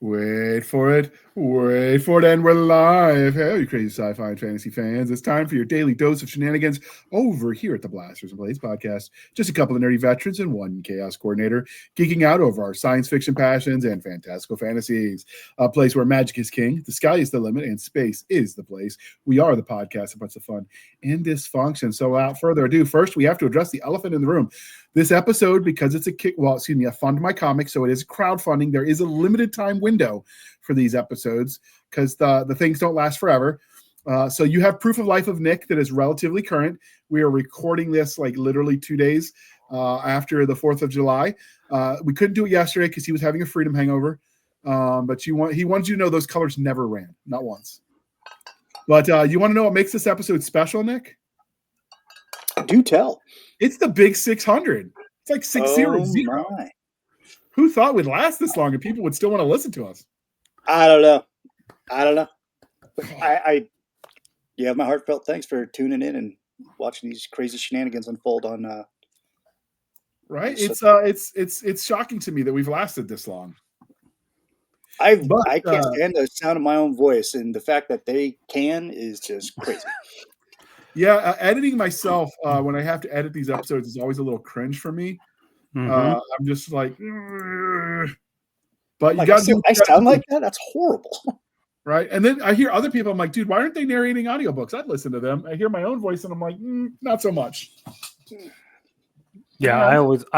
Wait for it, and we're live. Hey, you crazy sci-fi and fantasy fans. It's time for your daily dose of shenanigans over here at the Blasters and Blades podcast. Just a couple of nerdy veterans and one chaos coordinator geeking out over our science fiction passions and fantastical fantasies. A place where magic is king, the sky is the limit, and space is the place. We are the podcast, a bunch of fun and dysfunction. So without further ado, first we have to address the elephant in the room. This episode, because it's I fund my comic, so it is crowdfunding. There is a limited time window for these episodes because the things don't last forever. So you have Proof of Life of Nick that is relatively current. We are recording this like literally 2 days after the 4th of July. We couldn't do it yesterday because he was having a freedom hangover. But he wanted you to know those colors never ran, not once. But you want to know what makes this episode special, Nick? Do tell. It's the big 600. It's like 600. My. Who thought we'd last this long and people would still want to listen to us? I don't know. You have my heartfelt thanks for tuning in and watching these crazy shenanigans unfold on. Right? It's shocking to me that we've lasted this long. I can't stand the sound of my own voice, and the fact that they can is just crazy. Yeah, editing myself when I have to edit these episodes is always a little cringe for me. I'm just like, but you got to. I sound like that. That's horrible, right? And then I hear other people. I'm like, dude, why aren't they narrating audiobooks? I'd listen to them. I hear my own voice, and I'm like, not so much. Yeah, I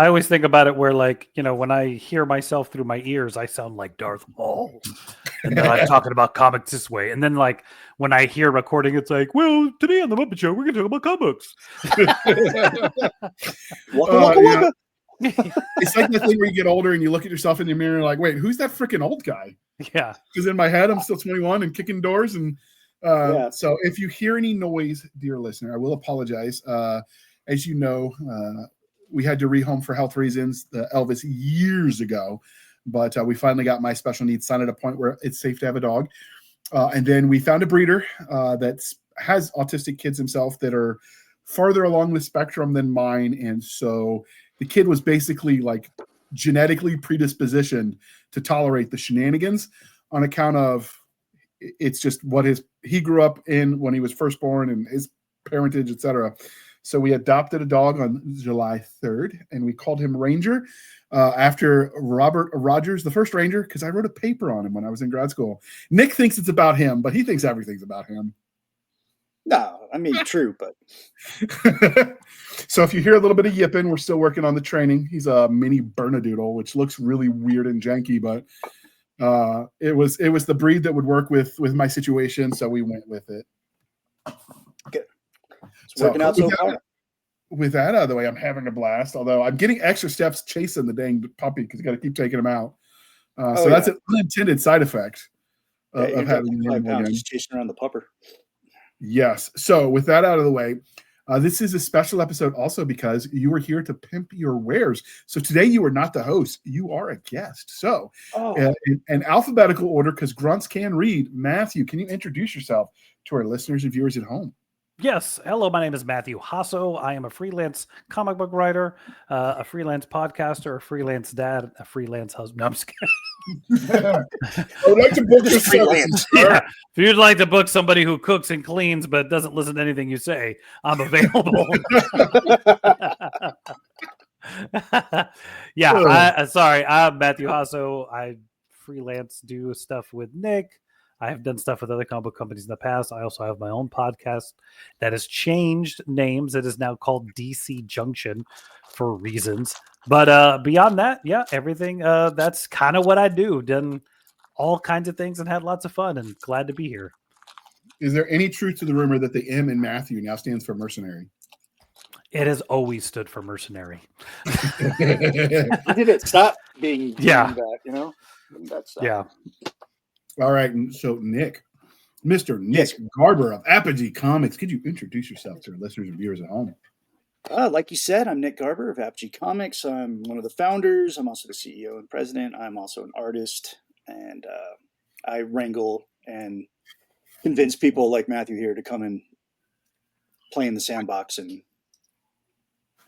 always think about it where, like, you know, when I hear myself through my ears, I sound like Darth Maul, and then I'm talking about comics this way. And then, like, when I hear recording, it's like, well, today on the Muppet Show, we're going to talk about comics. Waka. It's like the thing where you get older and you look at yourself in the mirror and you're like, wait, who's that freaking old guy? Yeah. Because in my head, I'm still 21 and kicking doors. And so if you hear any noise, dear listener, I will apologize. As you know, we had to rehome for health reasons, the Elvis years ago, but we finally got my special needs son at a point where it's safe to have a dog. And then we found a breeder that has autistic kids himself that are farther along the spectrum than mine. And so the kid was basically like genetically predispositioned to tolerate the shenanigans on account of it's just what he grew up in when he was first born and his parentage, etc. So we adopted a dog on July 3rd, and we called him Ranger after Robert Rogers, the first Ranger, because I wrote a paper on him when I was in grad school. Nick thinks it's about him, but he thinks everything's about him. No, I mean, true, but. So if you hear a little bit of yipping, we're still working on the training. He's a mini Bernedoodle, which looks really weird and janky, but it was the breed that would work with my situation, so we went with it. Good. It's working out so far. With that out of the way, I'm having a blast. Although I'm getting extra steps chasing the dang puppy because you got to keep taking him out. That's an unintended side effect of having the animal again. Just chasing around the pupper. Yes. So with that out of the way, this is a special episode also because you were here to pimp your wares. So today you are not the host; you are a guest. So in alphabetical order, because grunts can read. Matthew, can you introduce yourself to our listeners and viewers at home? Yes. Hello, my name is Matthew Jasso. I am a freelance comic book writer, a freelance podcaster, a freelance dad, a freelance husband. No, I'm just kidding. I would like to book your services. Yeah. If you'd like to book somebody who cooks and cleans but doesn't listen to anything you say, I'm available. I'm Matthew Jasso. I freelance, do stuff with Nick. I have done stuff with other comic book companies in the past. I also have my own podcast that has changed names. It is now called DC Junction for reasons. But beyond that, everything. That's kind of what I do. Done all kinds of things and had lots of fun and glad to be here. Is there any truth to the rumor that the M in Matthew now stands for mercenary? It has always stood for mercenary. Did it stop being that, you know? That's All right, so Nick, Mr. Nick Garber of Apogee Comics, could you introduce yourself to our listeners and viewers at home? Like you said, I'm Nick Garber of Apogee Comics. I'm one of the founders. I'm also the CEO and president. I'm also an artist, and I wrangle and convince people like Matthew here to come and play in the sandbox and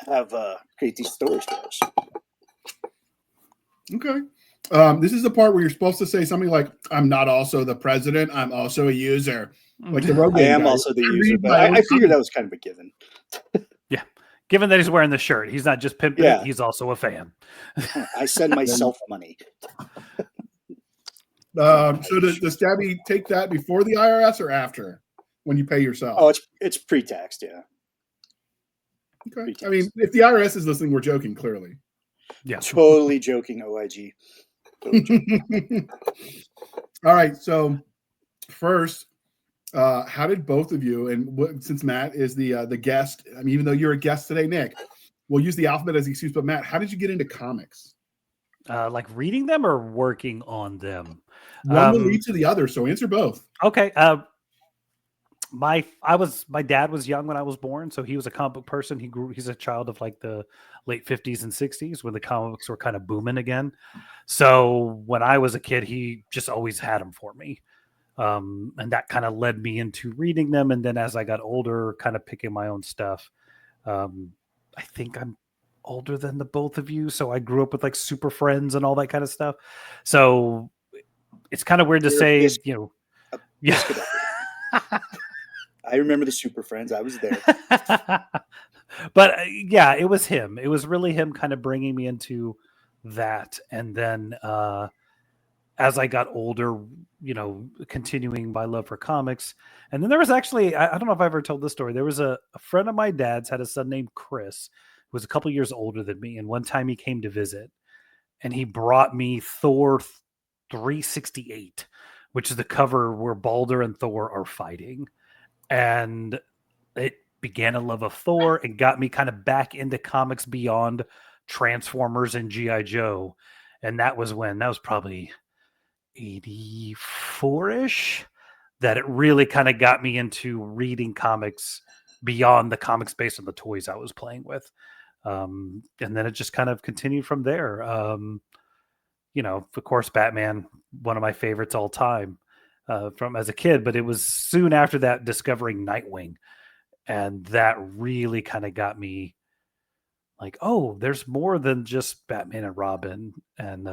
have create these stories for us. Okay. This is the part where you're supposed to say something like, "I'm not also the president. I'm also a user." Like the I Rogaine am guy. also the I user, read but my own I figured comics. that was kind of a given. Yeah. Given that he's wearing the shirt, he's not just pimping Yeah. it, he's also a fan. I send myself money. So does Stabby take that before the IRS or after when you pay yourself? Oh, it's pre-taxed, yeah. Okay. Pre-taxed. I mean, if the IRS is listening, we're joking, clearly. Yeah. Totally joking, OIG. Totally joking. All right. So first, how did both of you, and since Matt is the guest, I mean, even though you're a guest today, Nick, we'll use the alphabet as the excuse, but Matt, how did you get into comics? Like reading them or working on them? One will lead to the other, so answer both. Okay. My dad was young when I was born, so he was a comic book person. He's a child of like the late 50s and 60s when the comics were kind of booming again. So when I was a kid, he just always had them for me. And that kind of led me into reading them. And then as I got older, kind of picking my own stuff. I think I'm older than the both of you, so I grew up with like Super Friends and all that kind of stuff. So it's kind of weird to say, yeah. I remember the Super Friends. I was there. But yeah, it was him. It was really him kind of bringing me into that. And then as I got older, continuing my love for comics. And then there was actually, I don't know if I ever told this story. There was a friend of my dad's had a son named Chris, who was a couple years older than me. And one time he came to visit and he brought me Thor 368, which is the cover where Balder and Thor are fighting. And it began a love of Thor and got me kind of back into comics beyond Transformers and G.I. Joe. And that was probably 84-ish that it really kind of got me into reading comics beyond the comics based on the toys I was playing with. And then it just kind of continued from there. Of course, Batman, one of my favorites all time from as a kid, but it was soon after that discovering Nightwing. And that really kind of got me like, oh, there's more than just Batman and Robin. And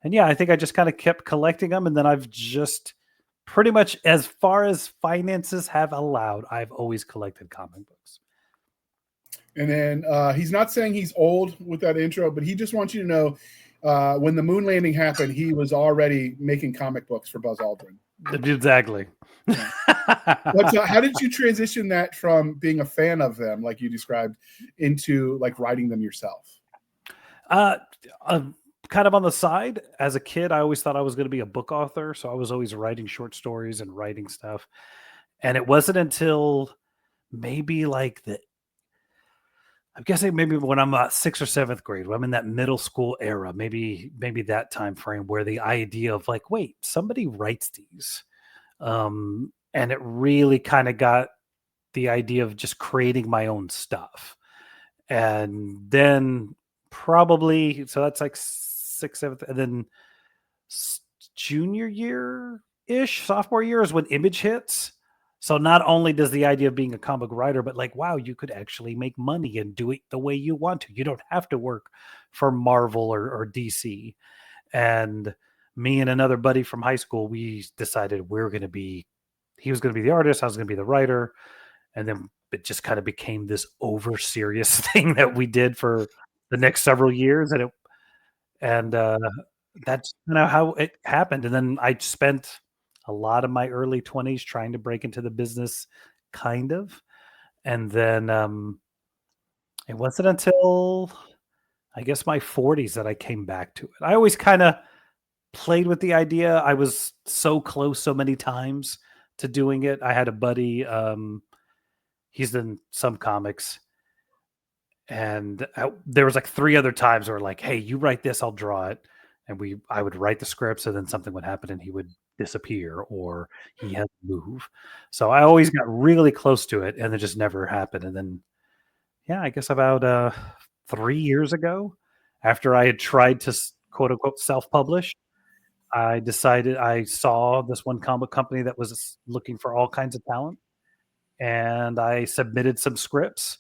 yeah, I think I just kind of kept collecting them. And then I've just pretty much, as far as finances have allowed, I've always collected comic books. And then he's not saying he's old with that intro, but he just wants you to know when the moon landing happened, he was already making comic books for Buzz Aldrin. Exactly. But how did you transition that from being a fan of them, like you described, into like writing them yourself? Kind of on the side. As a kid, I always thought I was going to be a book author, so I was always writing short stories and writing stuff. And it wasn't until maybe I'm guessing maybe when I'm 6th or 7th grade, when I'm in that middle school era, maybe that time frame where the idea of like, wait, somebody writes these. And it really kind of got the idea of just creating my own stuff. And then probably, so that's like 6th, 7th, and then junior year-ish, sophomore year is when Image hits. So not only does the idea of being a comic writer, but like, wow, you could actually make money and do it the way you want to. You don't have to work for Marvel or DC. And me and another buddy from high school, we decided he was going to be the artist, I was going to be the writer. And then it just kind of became this over serious thing that we did for the next several years. And that's kind of how it happened. And then I spent a lot of my early 20s trying to break into the business, kind of. And then it wasn't until I guess my 40s that I came back to it. I always kind of played with the idea. I was so close so many times to doing it. I had a buddy, he's in some comics, and there was like 3 other times where like, hey, you write this, I'll draw it. And I would write the scripts, and then something would happen and he would disappear or he had to move. So I always got really close to it and it just never happened. And then, yeah, I guess about 3 years ago, after I had tried to quote unquote self-publish, I decided I saw this one comic company that was looking for all kinds of talent, and I submitted some scripts,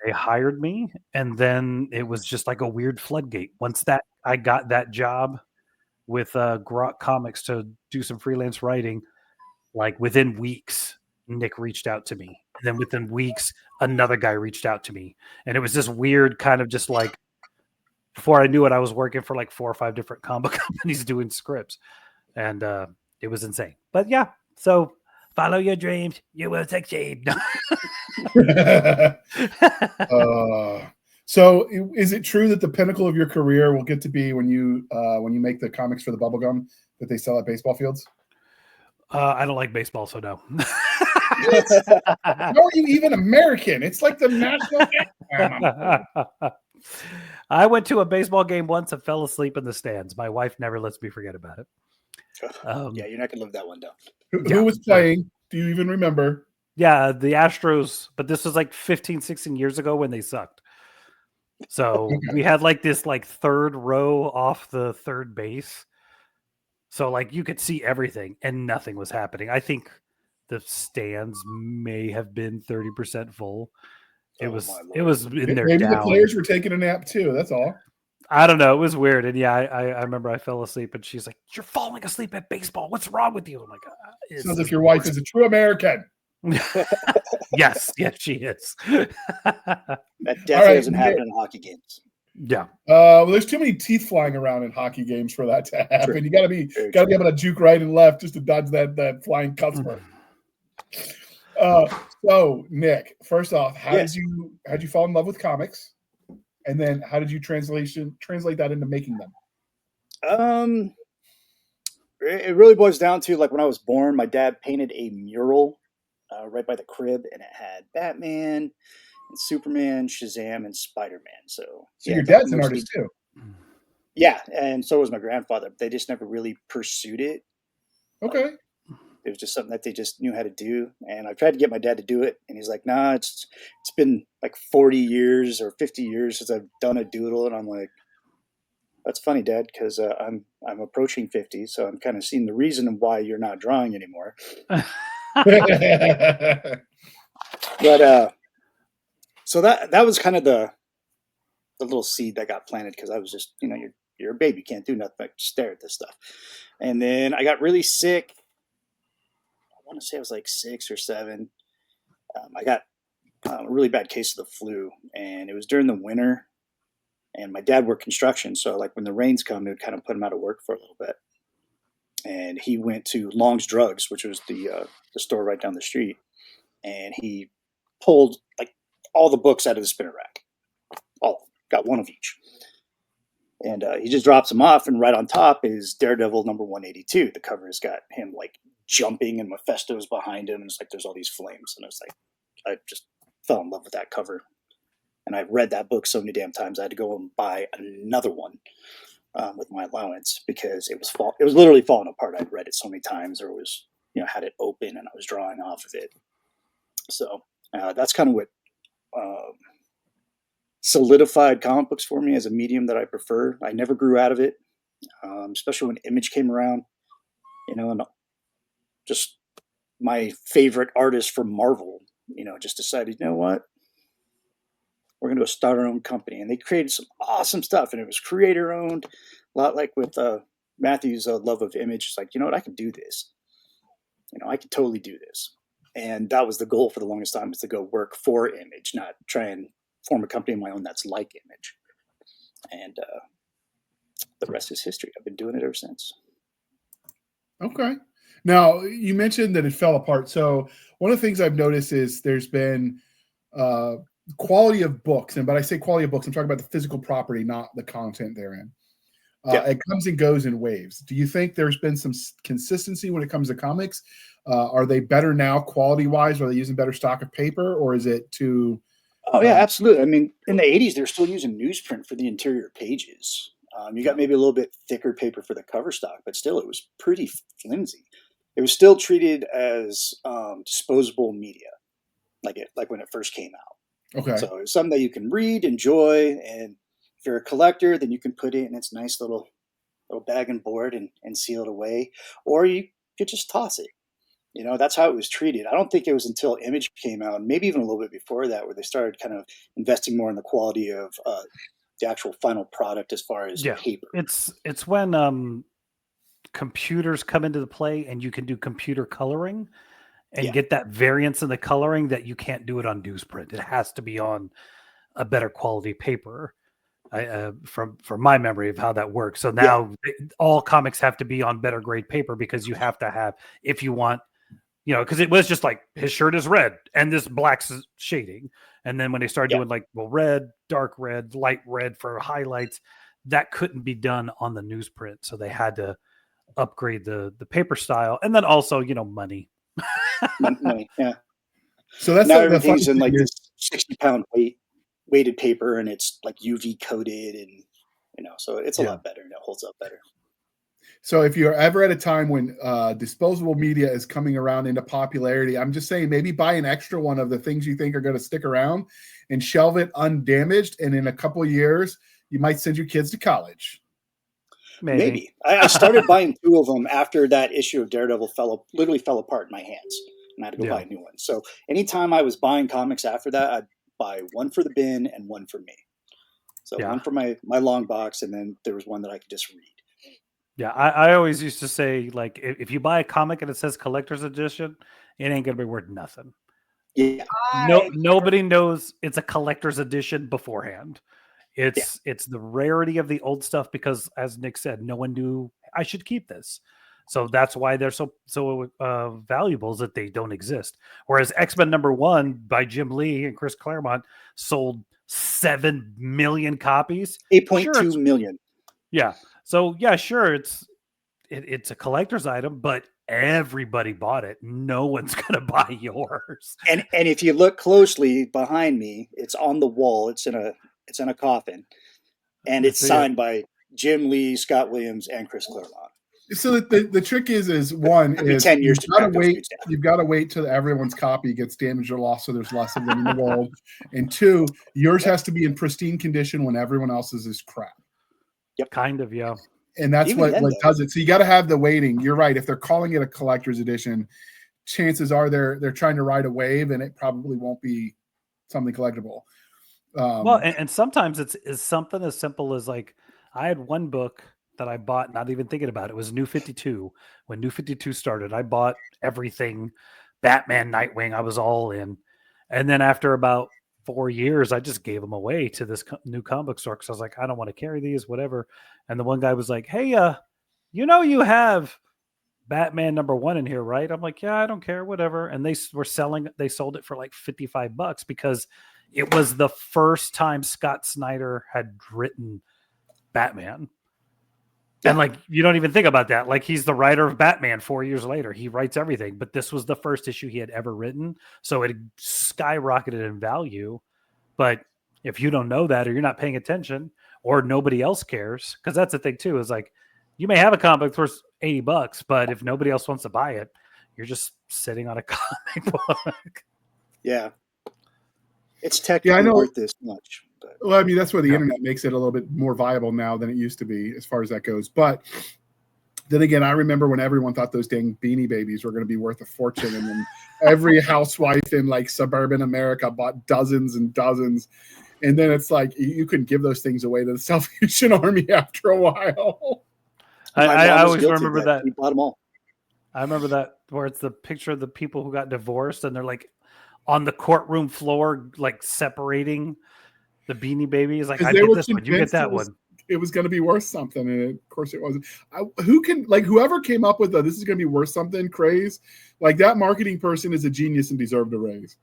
they hired me, and then it was just like a weird floodgate. Once that I got that job with Grunt Comics to do some freelance writing, like within weeks, Nick reached out to me. And then within weeks, another guy reached out to me. And it was this weird kind of just like, before I knew it, I was working for like 4 or 5 different comic companies doing scripts. And it was insane. But yeah, so follow your dreams, you will succeed. So is it true that the pinnacle of your career will get to be when you make the comics for the bubblegum that they sell at baseball fields? I don't like baseball, so no. How are you even American? It's like the national anthem. I went to a baseball game once and fell asleep in the stands. My wife never lets me forget about it. Yeah, you're not going to live that one down. Who was playing? Do you even remember? Yeah, the Astros, but this was like 15, 16 years ago when they sucked. So we had like this like third row off the third base. So like you could see everything and nothing was happening. I think the stands may have been 30% full. It was in there. Maybe the players were taking a nap too. That's all. I don't know. It was weird. And yeah, I remember I fell asleep and she's like, "You're falling asleep at baseball. What's wrong with you?" I'm like, sounds like your wife is a true American. Yes, she is. That definitely doesn't happen in hockey games. Yeah. Well, there's too many teeth flying around in hockey games for that to happen. True. You gotta be able to juke right and left just to dodge that flying customer. So Nick, first off, how'd you fall in love with comics? And then how did you translate that into making them? It really boils down to like when I was born, my dad painted a mural right by the crib, and it had Batman and Superman, Shazam, and Spider-Man. So your dad's an artist too. Yeah, and so was my grandfather. They just never really pursued it. Okay. It was just something that they just knew how to do. And I tried to get my dad to do it, and he's like, "Nah, it's been like 40 years or 50 years since I've done a doodle." And I'm like, "That's funny, Dad, because I'm approaching 50, so I'm kind of seeing the reason why you're not drawing anymore." But so that was kind of the little seed that got planted, because I was just, you're a baby, you can't do nothing but stare at this stuff. And then I got really sick. I want to say I was like 6 or 7. I got a really bad case of the flu, and it was during the winter. And my dad worked construction, so like when the rains come, it would kind of put him out of work for a little bit. And he went to Long's Drugs, which was the store right down the street, and he pulled like all the books out of the spinner rack. All got one of each. And he just drops them off, and right on top is Daredevil number 182. The cover has got him like jumping, and Mephisto's behind him, and it's like there's all these flames, and it's like I just fell in love with that cover. And I've read that book so many damn times, I had to go and buy another one with my allowance, because it was literally falling apart. I'd read it so many times, or was had it open, and I was drawing off of it. So that's kind of what solidified comic books for me as a medium that I prefer. I never grew out of it, especially when Image came around, and just my favorite artist from Marvel, just decided, you know what? We're going to go start our own company. And they created some awesome stuff, and it was creator owned, a lot like with Matthew's love of Image. It's like, you know what? I can do this. I can totally do this. And that was the goal for the longest time, is to go work for Image, not try and form a company of my own that's like Image. And the rest is history. I've been doing it ever since. Okay. Now, you mentioned that it fell apart. So one of the things I've noticed is there's been quality of books. And but I say quality of books, I'm talking about the physical property, not the content therein. It comes and goes in waves. Do you think there's been some consistency when it comes to comics? Are they better now quality-wise? Are they using better stock of paper, or is it too... Oh, yeah, absolutely. I mean, in the 80s, they're still using newsprint for the interior pages. You got maybe a little bit thicker paper for the cover stock, but still, it was pretty flimsy. It was still treated as disposable media, like when it first came out. Okay. So it's something that you can read, enjoy, and if you're a collector, then you can put it in its nice little bag and board and seal it away, or you could just toss it. You know, that's how it was treated. I don't think it was until Image came out, maybe even a little bit before that, where they started kind of investing more in the quality of the actual final product as far as paper. It's when computers come into the play and you can do computer coloring and get that variance in the coloring that you can't do it on newsprint. It has to be on a better quality paper. From my memory of how that works. So now all comics have to be on better grade paper because you have to have, if you want, you know, because it was just like his shirt is red and this black shading. And then when they started doing like, well, red, dark red, light red for highlights, that couldn't be done on the newsprint. So they had to upgrade the paper style. And then also, you know, money. Money, yeah. So that's now everything's in like this 60-pound weighted paper, and it's like UV coated, and you know, so it's a lot better and it holds up better. So if you're ever at a time when disposable media is coming around into popularity, I'm just saying maybe buy an extra one of the things you think are going to stick around and shelve it undamaged. And in a couple of years, you might send your kids to college. Maybe. I started buying 2 of them after that issue of Daredevil literally fell apart in my hands, and I had to go buy a new one. So anytime I was buying comics after that, I'd buy one for the bin and one for me. So one for my long box, and then there was one that I could just read. Yeah, I always used to say, like, if you buy a comic and it says collector's edition, it ain't gonna be worth nothing. Yeah, nobody knows it's a collector's edition beforehand. It's the rarity of the old stuff because, as Nick said, no one knew I should keep this. So that's why they're so valuable, is that they don't exist. Whereas X-Men #1 by Jim Lee and Chris Claremont sold 7 million copies. 8.2 million. Yeah. So yeah, sure, it's a collector's item, but everybody bought it. No one's gonna buy yours. And if you look closely behind me, it's on the wall. It's in a coffin, and it's signed by Jim Lee, Scott Williams, and Chris Claremont. So the trick is one is 10 years you've got to wait till everyone's copy gets damaged or lost, so there's less of them in the world. And 2, yours has to be in pristine condition when everyone else's is crap. Yep, kind of, yeah. And that's what does it. So you got to have the waiting. You're right. If they're calling it a collector's edition, chances are they're trying to ride a wave, and it probably won't be something collectible. Well, and sometimes it's something as simple as, like, I had one book that I bought, not even thinking about it. It was New 52. When New 52 started, I bought everything, Batman, Nightwing. I was all in. And then after about 4 years, I just gave them away to this new comic store because I was like, I don't want to carry these, whatever. And the one guy was like, hey, you know, you have Batman #1 in here, right? I'm like, yeah, I don't care, whatever. And they sold it for like $55 because it was the first time Scott Snyder had written Batman. And like, you don't even think about that. Like, he's the writer of Batman 4 years later. He writes everything, but this was the first issue he had ever written. So it skyrocketed in value. But if you don't know that, or you're not paying attention, or nobody else cares, because that's the thing too, is like, you may have a comic book worth $80, but if nobody else wants to buy it, you're just sitting on a comic book. Yeah. It's technically worth this much. But. Well, I mean, that's why the internet makes it a little bit more viable now than it used to be as far as that goes. But then again, I remember when everyone thought those dang Beanie Babies were going to be worth a fortune. And then every housewife in like suburban America bought dozens and dozens. And then it's like, you couldn't give those things away to the Salvation Army after a while. I always remember that. We bought them all. I remember that, where it's the picture of the people who got divorced and they're like on the courtroom floor, like separating the Beanie Babies. Like, I get this one, you get that one. It was going to be worth something, and of course it wasn't. Whoever came up with this is going to be worth something craze, like that marketing person is a genius and deserved a raise.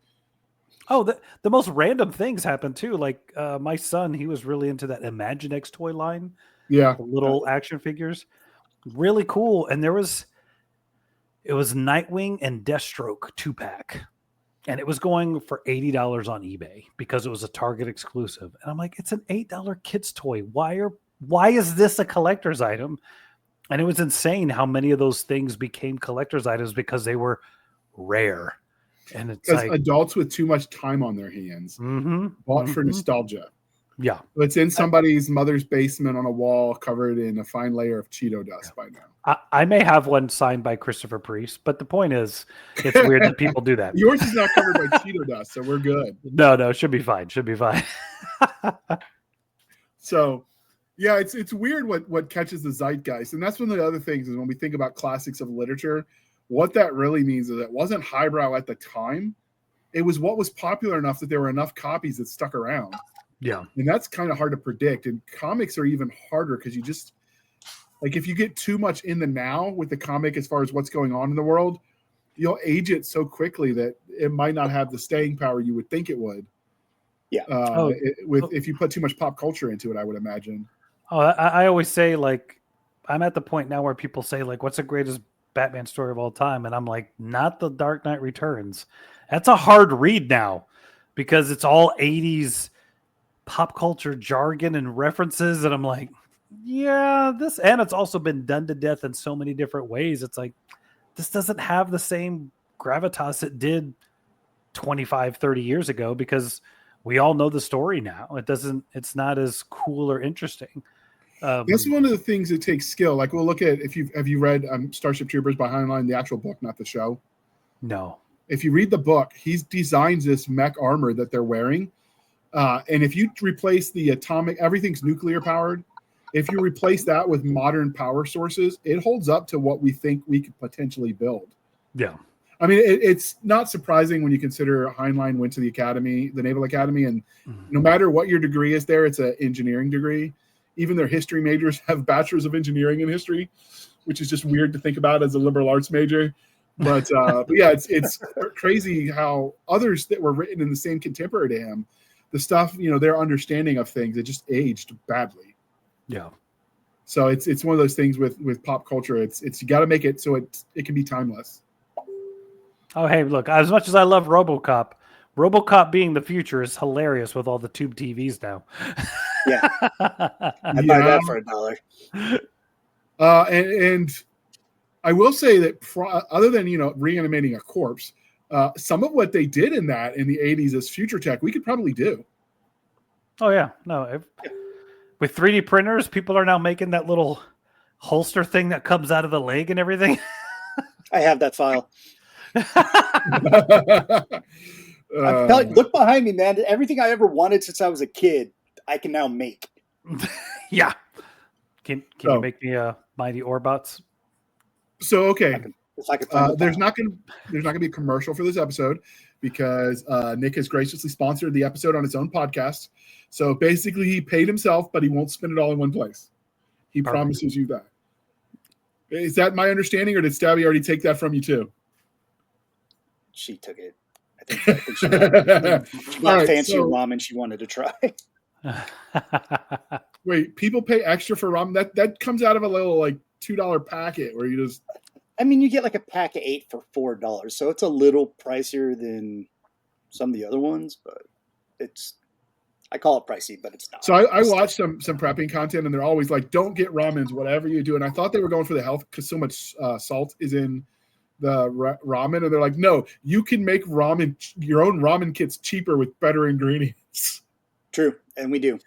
Oh, the most random things happen too. Like my son, he was really into that Imaginext toy line. Yeah, the little action figures, really cool. And it was Nightwing and Deathstroke 2-pack. And it was going for $80 on eBay because it was a Target exclusive. And I'm like, it's an $8 kid's toy. Why is this a collector's item? And it was insane how many of those things became collector's items because they were rare. And it's like adults with too much time on their hands bought for nostalgia. Yeah. It's in somebody's mother's basement on a wall covered in a fine layer of Cheeto dust by now. I may have one signed by Christopher Priest, but the point is, it's weird that people do that. Yours is not covered by Cheeto dust, so we're good. No, should be fine. Should be fine. So, yeah, it's weird what catches the zeitgeist, and that's one of the other things is when we think about classics of literature, what that really means is it wasn't highbrow at the time. It was what was popular enough that there were enough copies that stuck around. Yeah. And that's kind of hard to predict. And comics are even harder because you just like if you get too much in the now with the comic as far as what's going on in the world, you'll age it so quickly that it might not have the staying power you would think it would. Yeah. If you put too much pop culture into it, I would imagine. Oh, I always say, like, I'm at the point now where people say, like, what's the greatest Batman story of all time? And I'm like, not The Dark Knight Returns. That's a hard read now because it's all 80s pop culture jargon and references. And I'm like, yeah, and it's also been done to death in so many different ways. It's like, this doesn't have the same gravitas it did 25, 30 years ago because we all know the story now. It's not as cool or interesting. That's one of the things that takes skill. Like we'll look at have you read Starship Troopers by Handley, the actual book, not the show? No. If you read the book, he designs this mech armor that they're wearing. And if you replace the everything's nuclear powered. If you replace that with modern power sources, it holds up to what we think we could potentially build. Yeah. I mean, it's not surprising when you consider Heinlein went to the Naval Academy, and no matter what your degree is there, it's an engineering degree. Even their history majors have bachelors of engineering in history, which is just weird to think about as a liberal arts major. But yeah, it's crazy how others that were written in the same contemporary to him, the stuff, their understanding of things, it just aged badly. Yeah. So it's one of those things with pop culture. It's you got to make it so it can be timeless. Oh, hey, look, as much as I love RoboCop being the future is hilarious with all the tube TVs now. Yeah. I'd buy that for $1. And I will say that other than, reanimating a corpse, some of what they did in the 80s as future tech, we could probably do. Oh, yeah. No, with 3D printers, people are now making that little holster thing that comes out of the leg and everything. I have that file. Look behind me, man. Everything I ever wanted since I was a kid, I can now make. Yeah. Can you make me a Mighty Orbots? So okay. If I could find there's not gonna be a commercial for this episode because Nick has graciously sponsored the episode on his own podcast. So basically he paid himself, but he won't spend it all in one place. He promises you that. Is that my understanding, or did Stabby already take that from you too? She took it. I think she got fancier ramen she wanted to try. Wait, people pay extra for ramen? That comes out of a little like $2 packet where you just. I mean, you get like a pack of 8 for $4, so it's a little pricier than some of the other ones, but I call it pricey, but it's not. So I watched some prepping content, and they're always like, "Don't get ramens, whatever you do." And I thought they were going for the health because so much salt is in the ramen, and they're like, "No, you can make your own ramen kits cheaper with better ingredients." True, and we do.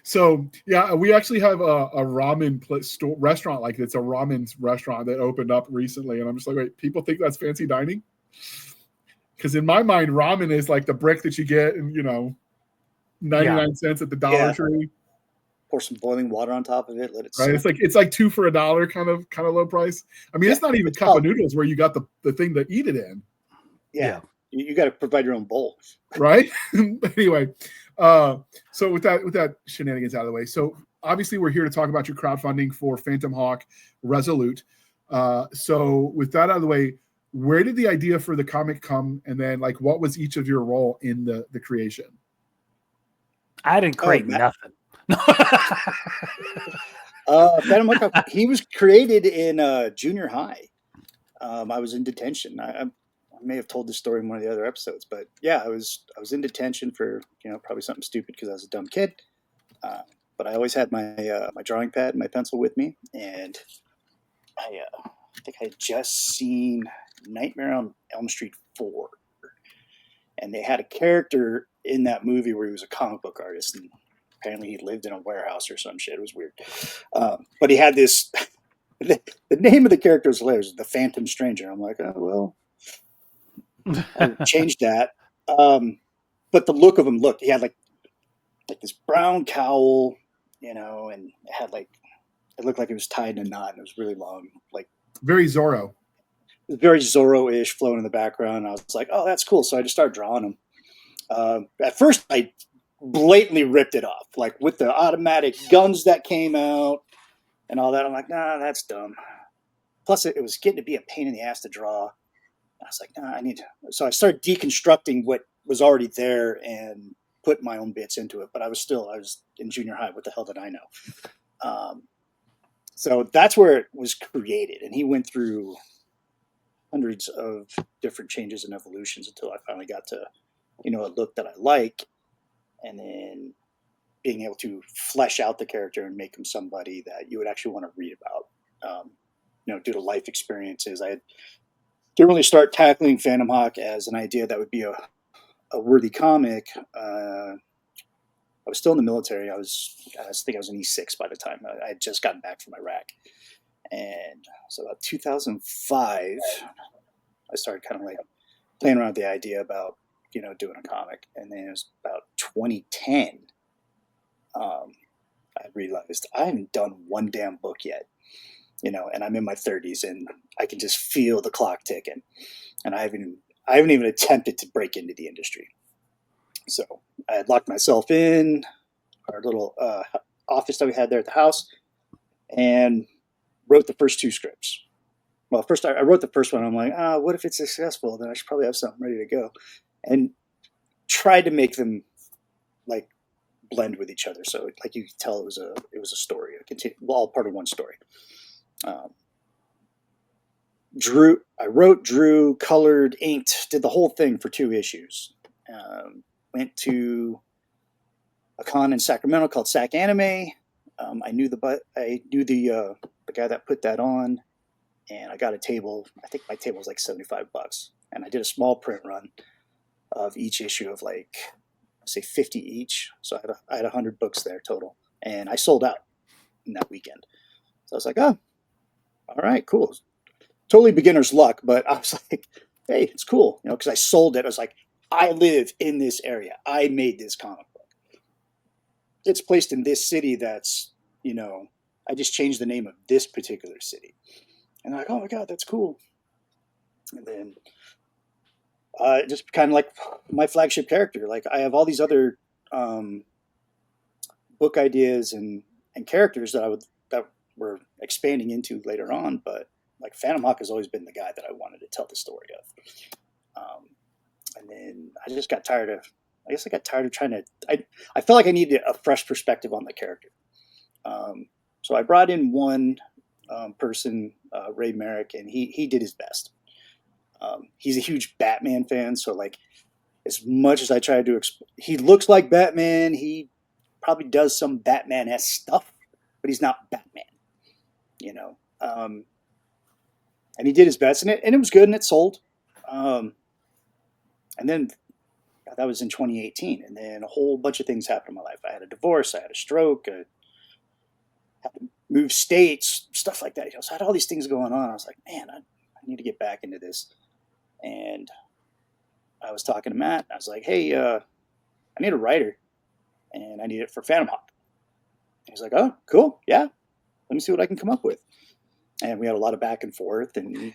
So yeah, we actually have a ramen restaurant like it's a ramen restaurant that opened up recently, and I'm just like, wait, people think that's fancy dining? Because in my mind, ramen is like the brick that you get, and 99 cents at the Dollar Tree. Pour some boiling water on top of it. Let it right. It's like 2 for $1 kind of low price. I mean, it's not even cup of noodles where you got the thing to eat it in. Yeah. You got to provide your own bowl. Right. Anyway, so with that shenanigans out of the way, so obviously we're here to talk about your crowdfunding for Phantom Hawk Resolute. So with that out of the way, where did the idea for the comic come, and then like what was each of your role in the creation? I didn't create nothing. Phantom Hawk, he was created in junior high. I was in detention. I may have told this story in one of the other episodes, but yeah, I was in detention for probably something stupid because I was a dumb kid. But I always had my drawing pad and my pencil with me, and I think I had just seen Nightmare on Elm Street 4, and they had a character in that movie where he was a comic book artist, and apparently he lived in a warehouse or some shit. It was weird. But he had this. The name of the character was hilarious, the Phantom Stranger. I'm like, oh well, I changed that. But the look of him, he had like this brown cowl, and it had it looked like it was tied in a knot, and it was really long, very Zorro. It was very Zorro-ish flowing in the background. I was like, oh, that's cool. So I just started drawing him. At first, I blatantly ripped it off, with the automatic guns that came out and all that. I'm like, nah, that's dumb. Plus, it was getting to be a pain in the ass to draw. I was like, nah, I need to. So I started deconstructing what was already there and put my own bits into it. But I was in junior high. What the hell did I know? So that's where it was created. And he went through hundreds of different changes and evolutions until I finally got to, a look that I like. And then being able to flesh out the character and make him somebody that you would actually want to read about, due to life experiences. I didn't really start tackling Phantom Hawk as an idea that would be a worthy comic. I was still in the military. I think I was in E6 by the time I had just gotten back from Iraq. And so about 2005, I started kind of playing around with the idea about, doing a comic. And then it was about 2010, I realized I haven't done one damn book yet, and I'm in my 30s and I can just feel the clock ticking. And I haven't even attempted to break into the industry. So I had locked myself in our little office that we had there at the house and wrote the first 2 scripts. Well, first I wrote the first one. I'm like, what if it's successful? Then I should probably have something ready to go. And tried to make them blend with each other. So you could tell it was a story, all part of one story. I wrote, drew, colored, inked, did the whole thing for 2 issues. Went to a con in Sacramento called Sac Anime. I knew the guy that put that on, and I got a table. I think my table was like $75, and I did a small print run of each issue of say 50 each. So I had 100 books there total, and I sold out in that weekend. So I was like, oh, all right, cool. Totally beginner's luck, but I was like, hey, it's cool, because I sold it. I was like, I live in this area. I made this comic book. It's placed in this city that's, I just changed the name of this particular city. And I'm like, oh my God, that's cool. And then just kind of like my flagship character. I have all these other book ideas and characters that we're expanding into later on, but Phantom Hawk has always been the guy that I wanted to tell the story of. And then I just got tired of, trying to, I felt like I needed a fresh perspective on the character. So I brought in one person, Ray Merrick, and he did his best. He's a huge Batman fan, so as much as I try to he looks like Batman. He probably does some Batman-esque stuff, but he's not Batman, and he did his best in it, and it was good, and it sold. And then that was in 2018, and then a whole bunch of things happened in my life. I had a divorce, I had a stroke, I had to move states, stuff like that. So I had all these things going on. I was like, man, I need to get back into this. And I was talking to Matt. I was like, hey, I need a writer, and I need it for Phantom Hawk. And he's like, oh, cool, yeah. Let me see what I can come up with. And we had a lot of back and forth, and he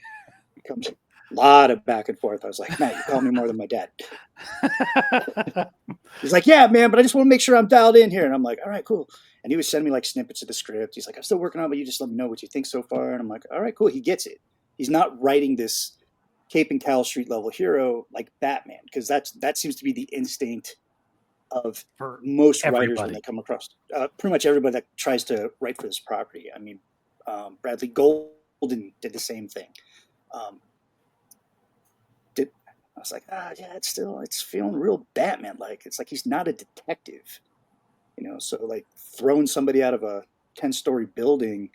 comes a lot of back and forth. I was like, Matt, you call me more than my dad. He's like, yeah, man, but I just want to make sure I'm dialed in here. And I'm like, all right, cool. And he would send me snippets of the script. He's like, I'm still working on it, but you just let me know what you think so far. And I'm like, all right, cool. He gets it. He's not writing this Cape and Cal Street level hero like Batman, because that seems to be the instinct of most writers when they come across. Pretty much everybody that tries to write for this property. I mean, Bradley Golden did the same thing. I was like, yeah, it's feeling real Batman-like. It's like he's not a detective, so throwing somebody out of a 10-story building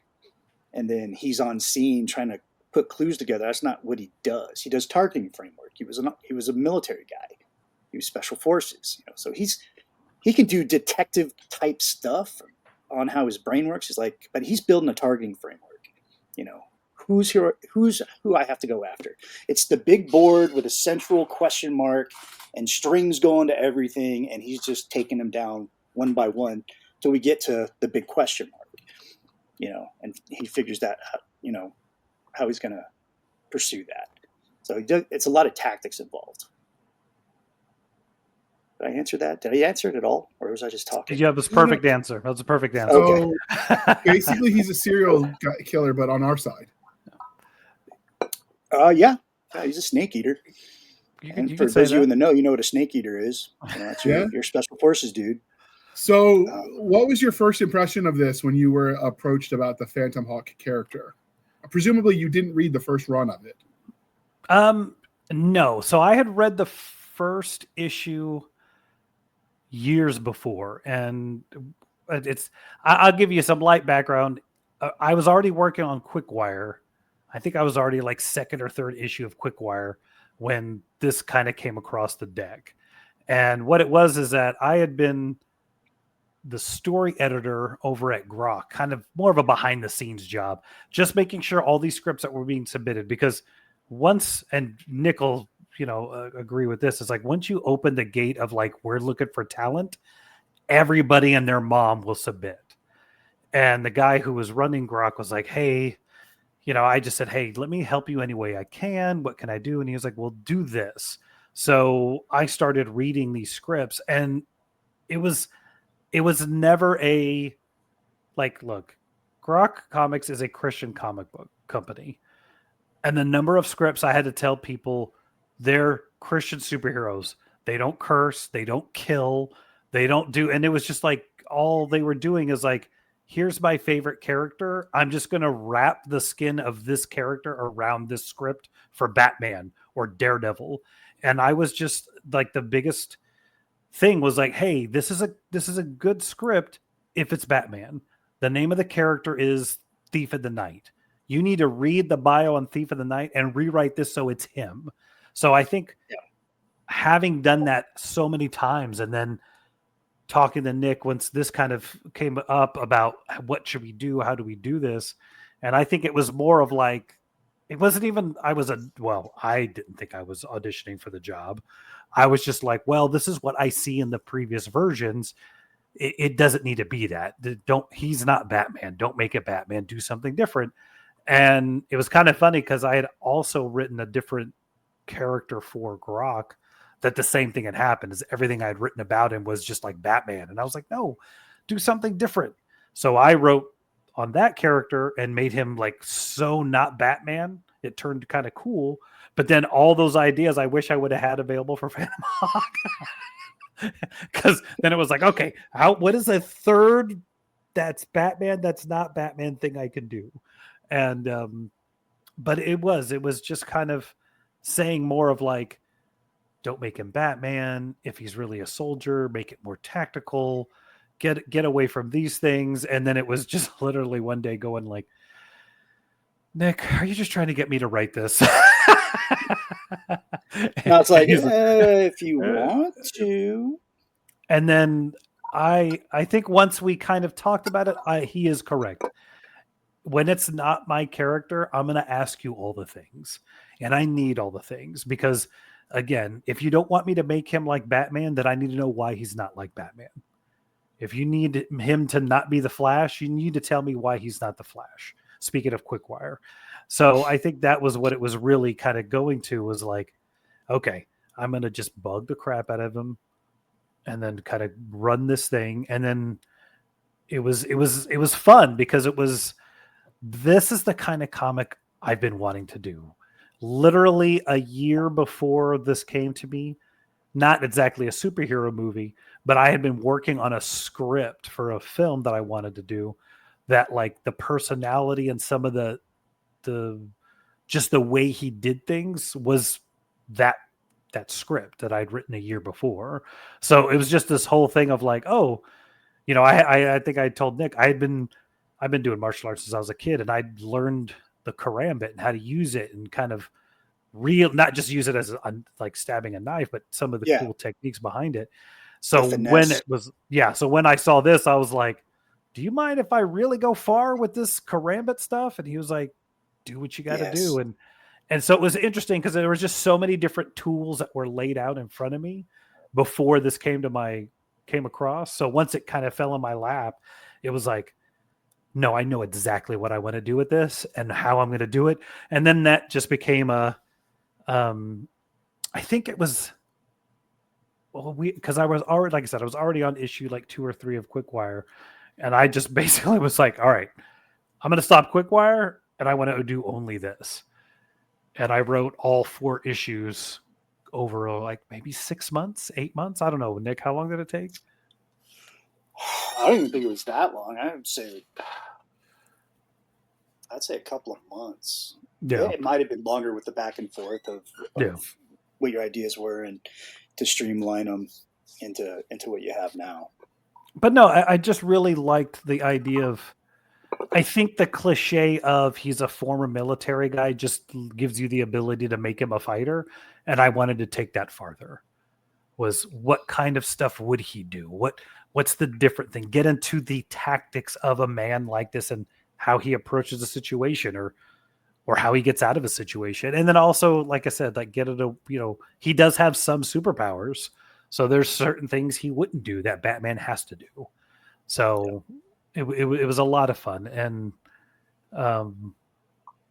and then he's on scene trying to put clues together. That's not what he does. He does targeting framework. He was a military guy. He was special forces, so he can do detective type stuff on how his brain works. He's like, but he's building a targeting framework. Who's who I have to go after. It's the big board with a central question mark and strings going to everything, and he's just taking them down one by one till we get to the big question mark. And he figures that out, how he's going to pursue that. So it's a lot of tactics involved. Did I answer that? Did I answer it at all? Or was I just talking? Yeah, that's a perfect answer. That's a perfect answer. So basically he's a serial killer, but on our side. Yeah, he's a snake eater. And for those of you in the know, you know what a snake eater is. That's your special forces dude. So what was your first impression of this when you were approached about the Phantom Hawk character? Presumably you didn't read the first run of it. No. So I had read the first issue years before, and I'll give you some light background. I was already working on Quickwire. I think I was already like second or third issue of Quickwire when this kind of came across the deck. And what it was is that I had been the story editor over at Grok, kind of more of a behind the scenes job, just making sure all these scripts that were being submitted, because once, and Nick will, agree with this, it's like once you open the gate of like, we're looking for talent, everybody and their mom will submit. And the guy who was running Grok was like, hey, I just said, hey, let me help you any way I can. What can I do? And he was like, well, do this. So I started reading these scripts, and it was never a, like, look, Grok Comics is a Christian comic book company. And the number of scripts I had to tell people, they're Christian superheroes. They don't curse. They don't kill. They don't do. And it was just like, all they were doing is like, here's my favorite character. I'm just going to wrap the skin of this character around this script for Batman or Daredevil. And I was just like, the biggest thing was like, hey, this is a good script if it's Batman. The name of the character is Thief of the Night. You need to read the bio on Thief of the Night and rewrite this so it's him. So I think having done that so many times, and then talking to Nick once this kind of came up about what should we do, how do we do this, and I think it was more of like, it wasn't even I didn't think I was auditioning for the job. I was just like, well, this is what I see in the previous versions. It doesn't need to be that. He's not Batman. Don't make it Batman. Do something different. And it was kind of funny because I had also written a different character for Grok that the same thing had happened, is everything I had written about him was just like Batman. And I was like, no, do something different. So I wrote on that character and made him like so not Batman. It turned kind of cool. But then all those ideas I wish I would have had available for Phantom Hawk. Because then it was like, okay, what is a third that's Batman, that's not Batman thing I can do? And but it was just kind of saying more of like, don't make him Batman. If he's really a soldier, make it more tactical. Get away from these things. And then it was just literally one day going like, Nick, are you just trying to get me to write this? Now it's like, if you want to. And then I think once we kind of talked about it, he is correct. When it's not my character, I'm going to ask you all the things. And I need all the things because, again, if you don't want me to make him like Batman, then I need to know why he's not like Batman. If you need him to not be the Flash, you need to tell me why he's not the Flash. Speaking of Quickwire. So I think that was what it was really kind of going to, was like, okay, I'm going to just bug the crap out of him and then kind of run this thing. And then it was fun because this is the kind of comic I've been wanting to do. Literally a year before this came to me, not exactly a superhero movie, but I had been working on a script for a film that I wanted to do, that like the personality and some of the just the way he did things was that script that I'd written a year before. So it was just this whole thing of like, oh, I think I told Nick I've been doing martial arts since I was a kid, and I'd learned the karambit and how to use it and kind of real, not just use it as like stabbing a knife, but some of the Yeah. cool techniques behind it. So The when finesse. it was, so when I saw this, I was like, do you mind if I really go far with this karambit stuff? And he was like, do what you got to Yes. do. And so it was interesting because there was just so many different tools that were laid out in front of me before this came across. So once it kind of fell in my lap, it was like, no, I know exactly what I want to do with this and how I'm going to do it. And then that just became I think it was, because I was already, like I said, I was already on issue like 2 or 3 of Quickwire. And I just basically was like, all right, I'm going to stop Quickwire and I want to do only this. And I wrote all 4 issues over like maybe 6 months, 8 months. I don't know. Nick, how long did it take? I don't even think it was that long. I'd say a couple of months. Yeah. It might have been longer with the back and forth of what your ideas were and to streamline them into what you have now. But no, I just really liked the idea of, I think the cliche of he's a former military guy just gives you the ability to make him a fighter. And I wanted to take that farther. Was what kind of stuff would he do? What's the different thing? Get into the tactics of a man like this and how he approaches a situation or how he gets out of a situation. And then also, like I said, like get into, he does have some superpowers. So there's certain things he wouldn't do that Batman has to do. So it was a lot of fun. And but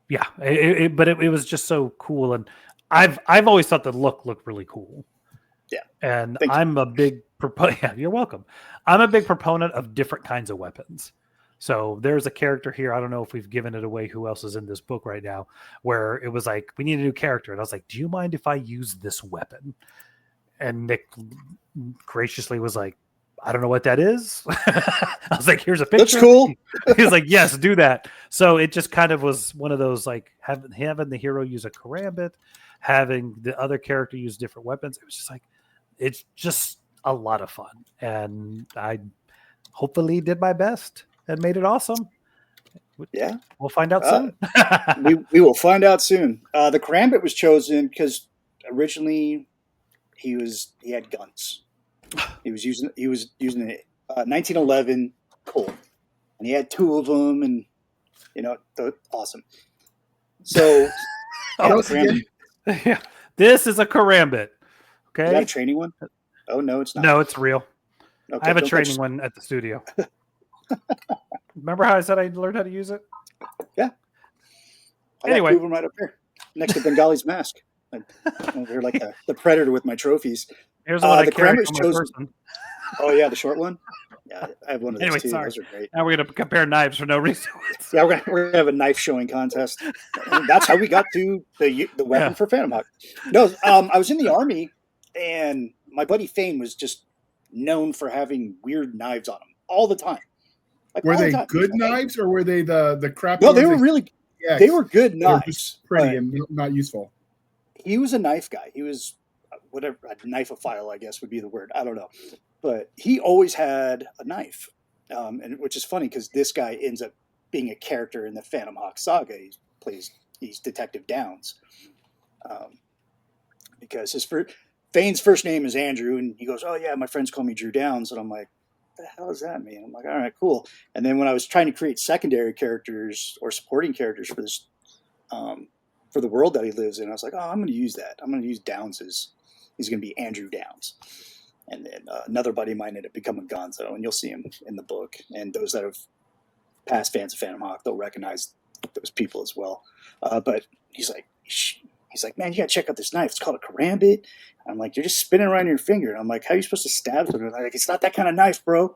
it was just so cool. And I've always thought the look looked really cool. Yeah. And Thank I'm a big proponent. Yeah, you're welcome. I'm a big proponent of different kinds of weapons. So there's a character here. I don't know if we've given it away who else is in this book right now, where it was like, we need a new character. And I was like, do you mind if I use this weapon? And Nick graciously was like, I don't know what that is. I was like, here's a picture. Looks cool. He was like, yes, do that. So it just kind of was one of those, like having the hero use a karambit, having the other character use different weapons. It was just like, it's just a lot of fun. And I hopefully did my best and made it awesome. Yeah. We'll find out soon. we will find out soon. The karambit was chosen because originally he had guns. He was using a 1911 Colt, and he had 2 of them, and awesome. So yeah, this is a karambit. Okay, is that a training one? Oh no, it's not. No, it's real. Okay, I have a training one at the studio. Remember how I said I learned how to use it? Yeah. Anyway, I got 2 of them right up here next to Bengali's mask. They're like the predator with my trophies. Here's one I carry on my chosen. person. Oh yeah, the short one. Yeah, I have one of those too. Sorry. Those are great. Now we're gonna compare knives for no reason. Yeah, we're gonna have a knife showing contest. And that's how we got to the weapon for Phantom Hawk. No, I was in the Army, and my buddy Fane was just known for having weird knives on him all the time. Like, were they good knives or were they the crappy? No, they were really. They were good knives. Pretty and not useful. He was a knife guy. He was whatever, a knifeophile, I guess would be the word. I don't know. But he always had a knife, and which is funny because this guy ends up being a character in the Phantom Hawk saga. He's Detective Downs, because Fane's first name is Andrew, and he goes, "Oh yeah, my friends call me Drew Downs," and I'm like, "What the hell does that mean?" I'm like, "All right, cool." And then when I was trying to create secondary characters or supporting characters for this, for the world that he lives in, I was like, "Oh, I'm going to use that. I'm going to use Downs as he's going to be Andrew Downs." And then another buddy of mine ended up becoming Gonzo, and you'll see him in the book. And those that have past fans of Phantom Hawk, they'll recognize those people as well. But he's like, "Man, you got to check out this knife. It's called a karambit." I'm like, "You're just spinning around your finger." And I'm like, "How are you supposed to stab something?" Like, "It's not that kind of knife, bro."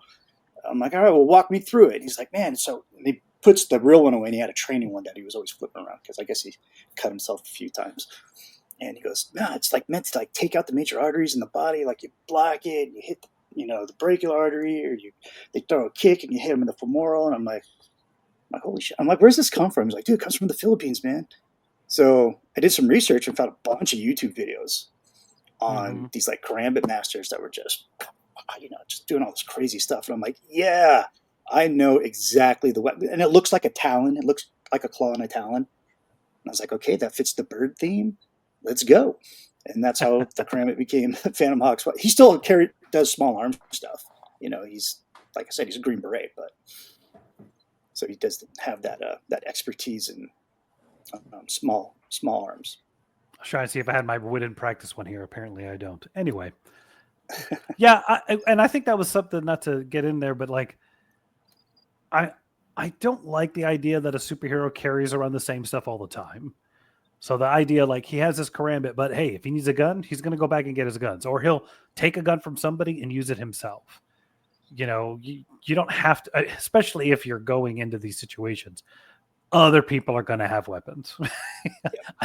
I'm like, "All right, well, walk me through it." And he's like, "Man," so he puts the real one away, and he had a training one that he was always flipping around because I guess he cut himself a few times. And he goes, "No, it's like meant to like take out the major arteries in the body. Like you block it, and you hit the brachial artery, or they throw a kick and you hit them in the femoral." And I'm like, "Holy shit!" I'm like, "Where's this come from?" He's like, "Dude, it comes from the Philippines, man." So I did some research and found a bunch of YouTube videos on these like karambit masters that were just doing all this crazy stuff. And I'm like, "Yeah, I know exactly the weapon." And it looks like a talon. It looks like a claw and a talon. And I was like, "Okay, that fits the bird theme." let's go. And that's how the Karambit became Phantom Hawks. He still does small arm stuff. He's, like I said, he's a Green Beret, but so he does have that expertise in small arms. I was trying to see if I had my wooden practice one here. Apparently I don't. Anyway. Yeah. And I think that was something, not to get in there, but like, I don't like the idea that a superhero carries around the same stuff all the time. So the idea, like, he has this Karambit, but hey, if he needs a gun, he's going to go back and get his guns, or he'll take a gun from somebody and use it himself. You don't have to, especially if you're going into these situations. Other people are going to have weapons.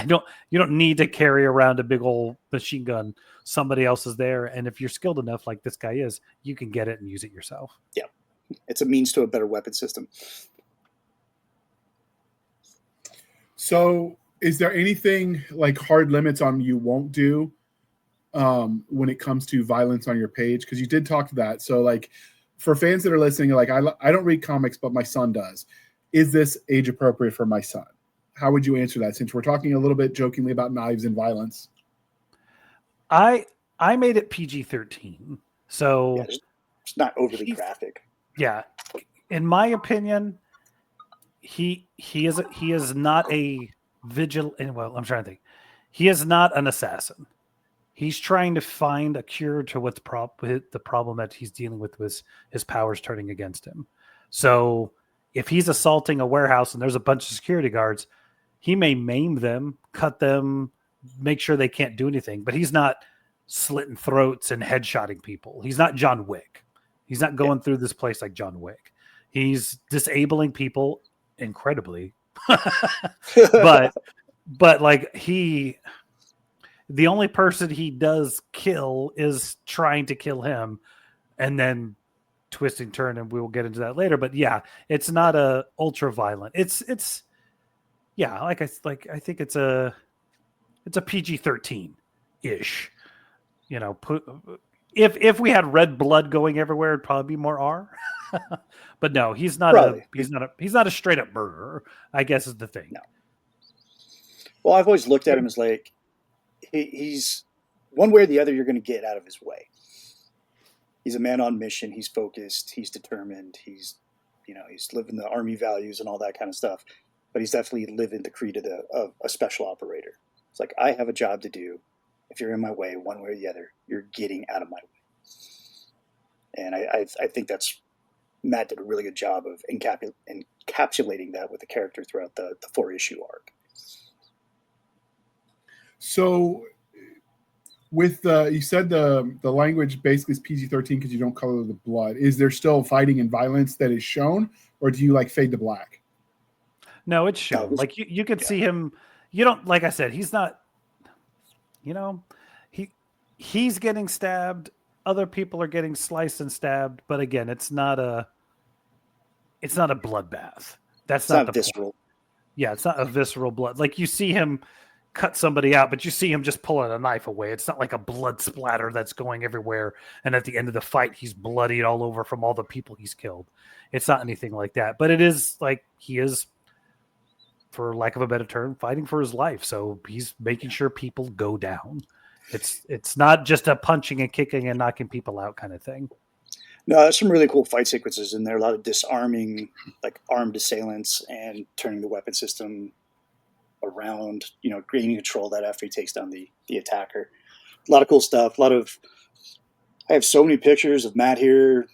You don't need to carry around a big old machine gun. Somebody else is there. And if you're skilled enough, like this guy is, you can get it and use it yourself. Yeah. It's a means to a better weapon system. So is there anything like hard limits on you won't do when it comes to violence on your page? Because you did talk to that. So like for fans that are listening, like I don't read comics, but my son does. Is this age appropriate for my son? How would you answer that, since we're talking a little bit jokingly about knives and violence? I made it PG-13. So it's not overly graphic. Yeah. In my opinion, he is not a vigilant. Well, I'm trying to think. He is not an assassin. He's trying to find a cure to what's the problem that he's dealing with was his powers turning against him. So if he's assaulting a warehouse and there's a bunch of security guards, he may maim them, cut them, make sure they can't do anything, but he's not slitting throats and headshotting people. He's not John Wick. He's not going through this place like John Wick. He's disabling people incredibly. but like the only person he does kill is trying to kill him, and then twisting turn, and we will get into that later. But yeah, it's not a ultra violent. It's yeah, I think it's a PG-13 ish. If we had red blood going everywhere, it'd probably be more R. But no, he's not a straight up murderer, I guess is the thing. No. Well, I've always looked at him as like he's one way or the other you're going to get out of his way. He's a man on mission. He's focused. He's determined. He's living the Army values and all that kind of stuff. But he's definitely living the creed of a special operator. It's like, I have a job to do. If you're in my way, one way or the other, you're getting out of my way. And I think Matt did a really good job of encapsulating that with the character throughout the 4-issue arc. So with you said the language basically is PG-13 because you don't color the blood. Is there still fighting and violence that is shown, or do you like fade to black? No, it's shown. Like you could see him. You don't, like I said, he's not. He's getting stabbed. Other people are getting sliced and stabbed. But again, it's not a bloodbath. That's not the visceral. Point. Yeah, it's not a visceral blood. Like you see him cut somebody out, but you see him just pulling a knife away. It's not like a blood splatter that's going everywhere. And at the end of the fight, he's bloodied all over from all the people he's killed. It's not anything like that. But it is like he is, for lack of a better term, fighting for his life. So he's making sure people go down. It's not just a punching and kicking and knocking people out kind of thing. No, there's some really cool fight sequences in there. A lot of disarming, like armed assailants and turning the weapon system around, gaining control of that after he takes down the attacker. A lot of cool stuff. I have so many pictures of Matt here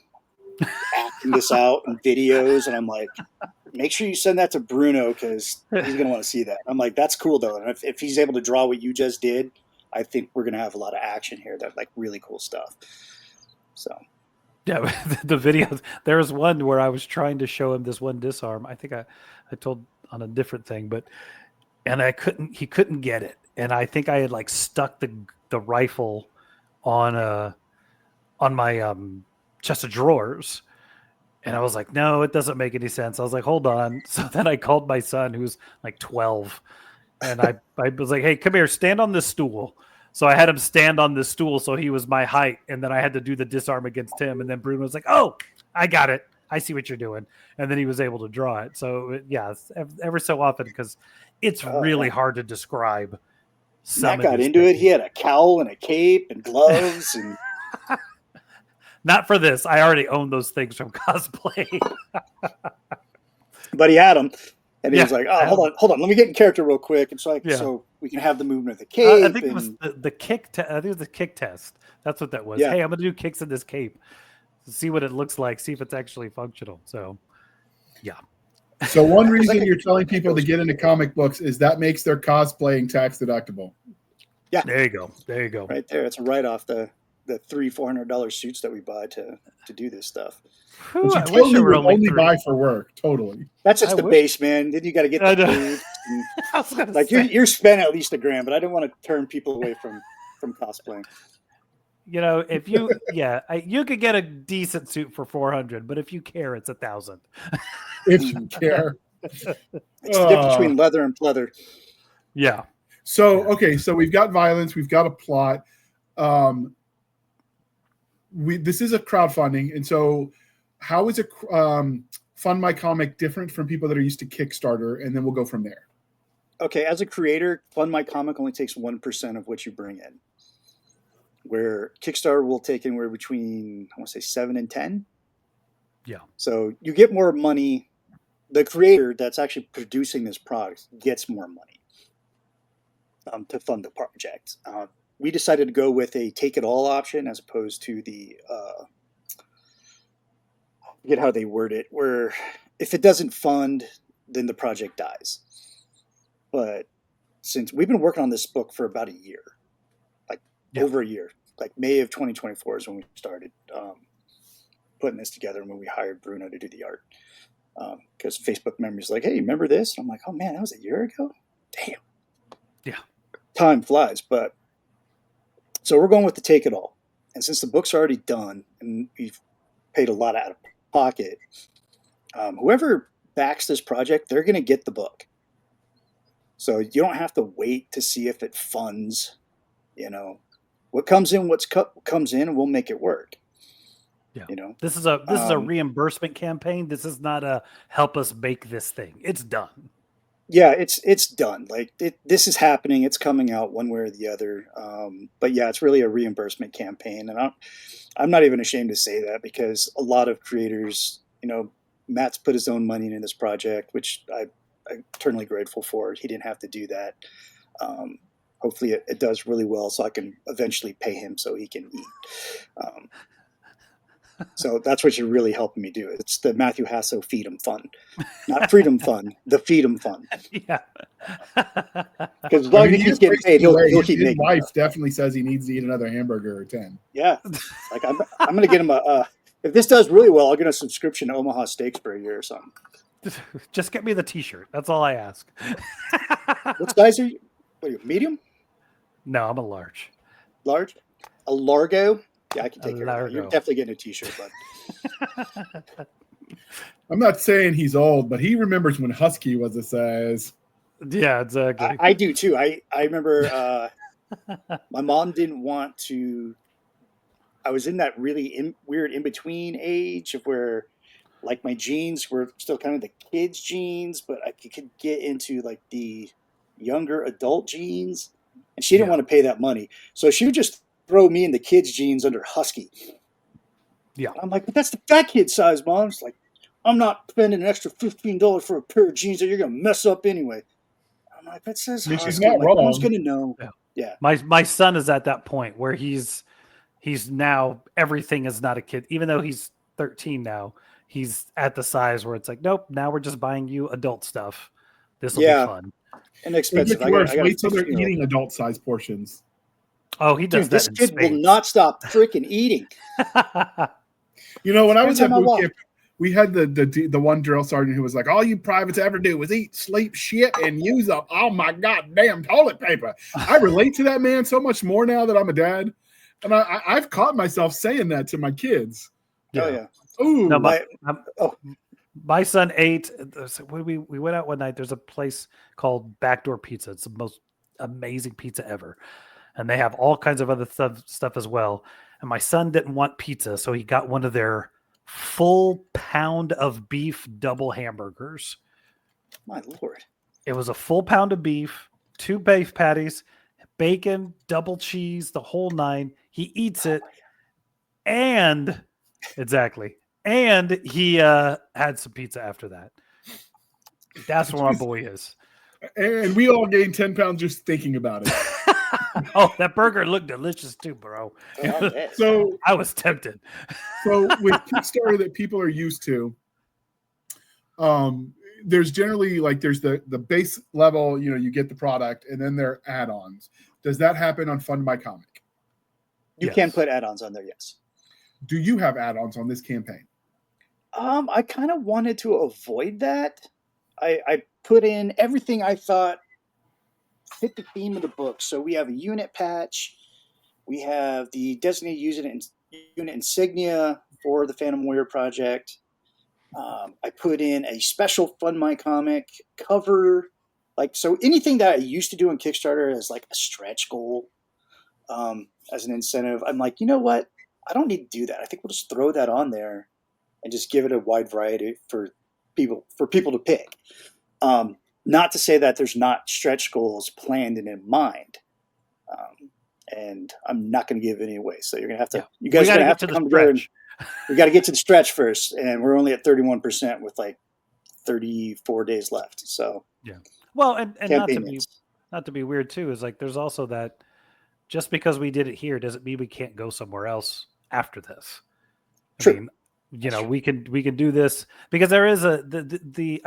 acting this out in videos, and I'm like, make sure you send that to Bruno because he's going to want to see that. I'm like, that's cool though. And if he's able to draw what you just did, I think we're going to have a lot of action here. That's like really cool stuff. So. Yeah, the video, there was one where I was trying to show him this one disarm. I think I told on a different thing, and he couldn't get it. And I think I had like stuck the rifle on my chest of drawers. And I was like, no, it doesn't make any sense. I was like, hold on. So then I called my son, who's like 12. And I was like, hey, come here, stand on this stool. So I had him stand on this stool so he was my height. And then I had to do the disarm against him. And then Bruno was like, oh, I got it. I see what you're doing. And then he was able to draw it. So, yeah, ever so often, because it's really hard to describe Matt got into it. He had a cowl and a cape and gloves and. Not for this. I already own those things from cosplay. But he had them. And he was like, "Oh, hold on. Let me get in character real quick." And so, so we can have the movement of the cape. I think it was the kick. I think it was the kick test. That's what that was. Yeah. Hey, I'm going to do kicks in this cape. See what it looks like. See if it's actually functional. So, yeah. So one reason you're telling people to get into comic books is that makes their cosplaying tax deductible. Yeah. There you go. There you go. Right there. It's a write-off the $300-$400 suits that we buy to do this stuff. Whew, which you totally would only buy for work. Totally. That's just the base, man. Then you got to get the food. Like you're spending at least $1,000, but I don't want to turn people away from cosplaying. You know, if you you could get a decent suit for $400, but if you care, it's $1,000. If you care, it's the difference between leather and pleather. Yeah. So okay, so we've got violence, we've got a plot. This is a crowdfunding, and so how is a Fund My Comic different from people that are used to Kickstarter? And then we'll go from there. Okay, as a creator, Fund My Comic only takes 1% of what you bring in. Where Kickstarter will take anywhere between, I want to say 7 and 10. Yeah. So you get more money. The creator that's actually producing this product gets more money to fund the project. We decided to go with a take it all option as opposed to the, I forget how they word it, where if it doesn't fund, then the project dies. But since we've been working on this book for about a year, over a year, like May of 2024 is when we started putting this together and when we hired Bruno to do the art. Because Facebook memories like, hey, remember this? And I'm like, oh man, that was a year ago? Damn. Yeah. Time flies. But so we're going with the take it all. And since the book's already done and we've paid a lot out of pocket, whoever backs this project, they're going to get the book. So you don't have to wait to see if it funds, what comes in, comes in, and we'll make it work. Yeah. This is a reimbursement campaign. This is not a help us make this thing. It's done. Yeah, it's done. Like this is happening. It's coming out one way or the other. But yeah, it's really a reimbursement campaign, and I'm not even ashamed to say that because a lot of creators, Matt's put his own money into this project, which I'm eternally grateful for. He didn't have to do that. Hopefully it does really well so I can eventually pay him so he can eat. So that's what you're really helping me do. It's the Matthew Jasso Feed 'em Fund. Not Freedom Fund, the Feed 'em Fund. Yeah. Because as long as he keeps getting paid, he'll keep making His wife definitely says he needs to eat another hamburger or 10. Yeah. Like I'm going to get him if this does really well, I'll get a subscription to Omaha Steaks for a year or something. Just get me the t-shirt. That's all I ask. What size are you? What are you, medium? No, I'm a large. Large? A Largo? Yeah, I can take care of that. You're definitely getting a t-shirt, bud. I'm not saying he's old, but he remembers when Husky was a size. Yeah, exactly. I do too. I remember my mom didn't want to. I was in that really weird in-between age of where like my jeans were still kind of the kids' jeans, but I could get into like the younger adult jeans. And she didn't want to pay that money. So she would just throw me in the kids' jeans under Husky. Yeah. I'm like, but that's the fat kid size, Mom. It's like, I'm not spending an extra $15 for a pair of jeans that you're going to mess up anyway. I'm like, that says Husky. She's not wrong. No one's going to know. Yeah. My son is at that point where he's now, everything is not a kid. Even though he's 13 now, he's at the size where it's like, nope, now we're just buying you adult stuff. This will be fun. And expensive. Wait till they're eating adult-sized portions. Oh, he does that. This kid will not stop freaking eating. When I was at boot camp, we had the one drill sergeant who was like, all you privates ever do is eat, sleep, shit, and use up all my goddamn toilet paper. I relate to that man so much more now that I'm a dad. And I've caught myself saying that to my kids. Oh, yeah. Ooh. No, my son ate. We went out one night. There's a place called Backdoor Pizza. It's the most amazing pizza ever. And they have all kinds of other stuff as well. And my son didn't want pizza, so he got one of their full pound of beef double hamburgers. My Lord. It was a full pound of beef, 2 beef patties, bacon, double cheese, the whole nine. He eats it, and he had some pizza after that. That's where my boy is. And we all gained 10 pounds just thinking about it. Oh, that burger looked delicious too, bro. So I was tempted. So with Kickstarter that people are used to, there's generally like there's the base level, you know, you get the product, and then there are add-ons. Does that happen on Fund My Comic? You can put add-ons on there, yes. Do you have add-ons on this campaign? I kind of wanted to avoid that. I put in everything I thought fit the theme of the book. So we have a unit patch. We have the designated unit insignia for the Phantom Warrior project. I put in a special Fund My Comic cover. Like, so anything that I used to do on Kickstarter as like a stretch goal, as an incentive, I'm like, you know what? I don't need to do that. I think we'll just throw that on there and just give it a wide variety for people to pick. Not to say that there's not stretch goals planned and in mind. And I'm not going to give any away. So you're going to have to, you guys are going to have to come together. And we got to get to the stretch first. And we're only at 31% with like 34 days left. So, yeah. Well, and not to be weird too, is like, there's also that just because we did it here, doesn't mean we can't go somewhere else after this. True. I mean, you know, we can do this because there is I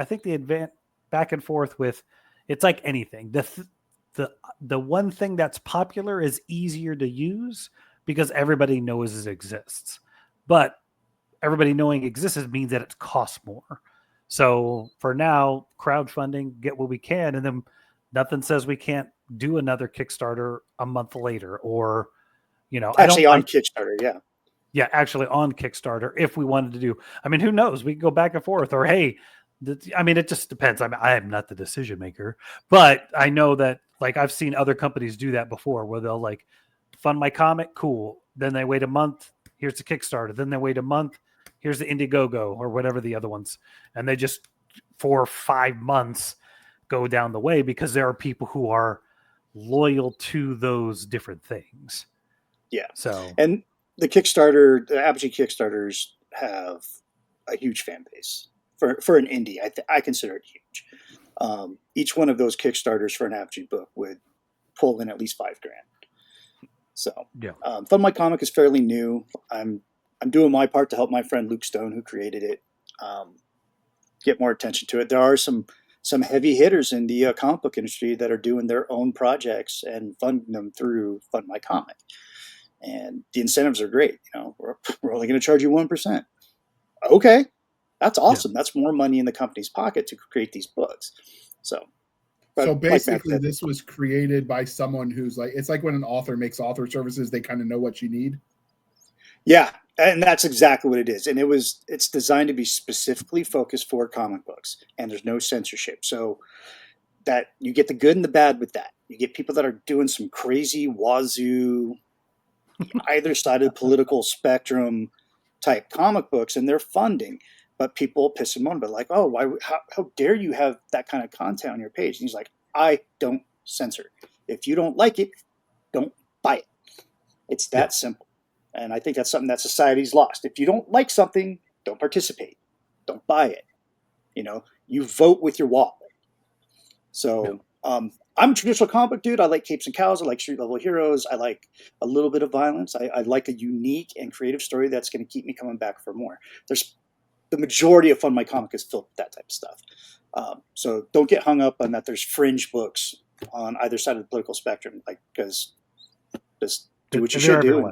think the back and forth with, it's like anything. The one thing that's popular is easier to use because everybody knows it exists. But everybody knowing it exists means that it costs more. So for now, crowdfunding, get what we can, and then nothing says we can't do another Kickstarter a month later, or, you know, Kickstarter, yeah. Yeah, actually on Kickstarter, if we wanted to do. I mean, who knows? We can go back and forth, or hey, I mean, it just depends. I am not the decision maker, but I know that, like, I've seen other companies do that before, where they'll like Fund My Comic, cool. Then they wait a month. Here's the Kickstarter. Then they wait a month. Here's the Indiegogo or whatever the other ones, and they just 4 or 5 months go down the way because there are people who are loyal to those different things. Yeah. So and the Kickstarter, the Apogee Kickstarters have a huge fan base for an indie. I consider it huge. Each one of those Kickstarters for an Apogee book would pull in at least $5,000. So, yeah. Fund My Comic is fairly new. I'm doing my part to help my friend Luke Stone, who created it, get more attention to it. There are some heavy hitters in the comic book industry that are doing their own projects and funding them through Fund My Comic. And the incentives are great. You know, we're only going to charge you 1%. Okay, that's awesome. Yeah. That's more money in the company's pocket to create these books. So basically, this was created by someone who's like, it's like when an author makes author services, they kind of know what you need. Yeah, and that's exactly what it is. And it's designed to be specifically focused for comic books, and there's no censorship. So that you get the good and the bad with that. You get people that are doing some crazy wazoo, either side of the political spectrum type comic books, and they're funding, but people piss him on, but like, oh, why? How dare you have that kind of content on your page? And he's like, I don't censor. If you don't like it, don't buy it. It's that simple. And I think that's something that society's lost. If you don't like something, don't participate. Don't buy it. You know, you vote with your wallet. So I'm a traditional comic book dude. I like capes and cows. I like street level heroes. I like a little bit of violence. I like a unique and creative story that's going to keep me coming back for more. The majority of Fund My Comic is filled with that type of stuff. So don't get hung up on that there's fringe books on either side of the political spectrum, like, because just do what you should do.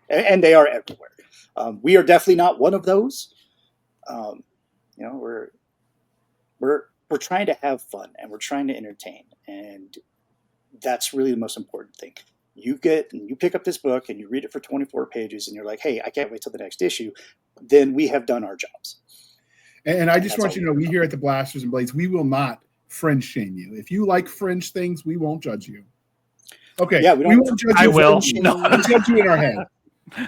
And they are everywhere. We are definitely not one of those. You know, we're trying to have fun and we're trying to entertain, and that's really the most important thing. You pick up this book and you read it for 24 pages and you're like, hey, I can't wait till the next issue. Then we have done our jobs. And I just want you to know, we here at the Blasters and Blades, we will not fringe shame you. If you like fringe things, we won't judge you. Okay. Yeah, we won't judge you. I will. No. We'll judge you in our head.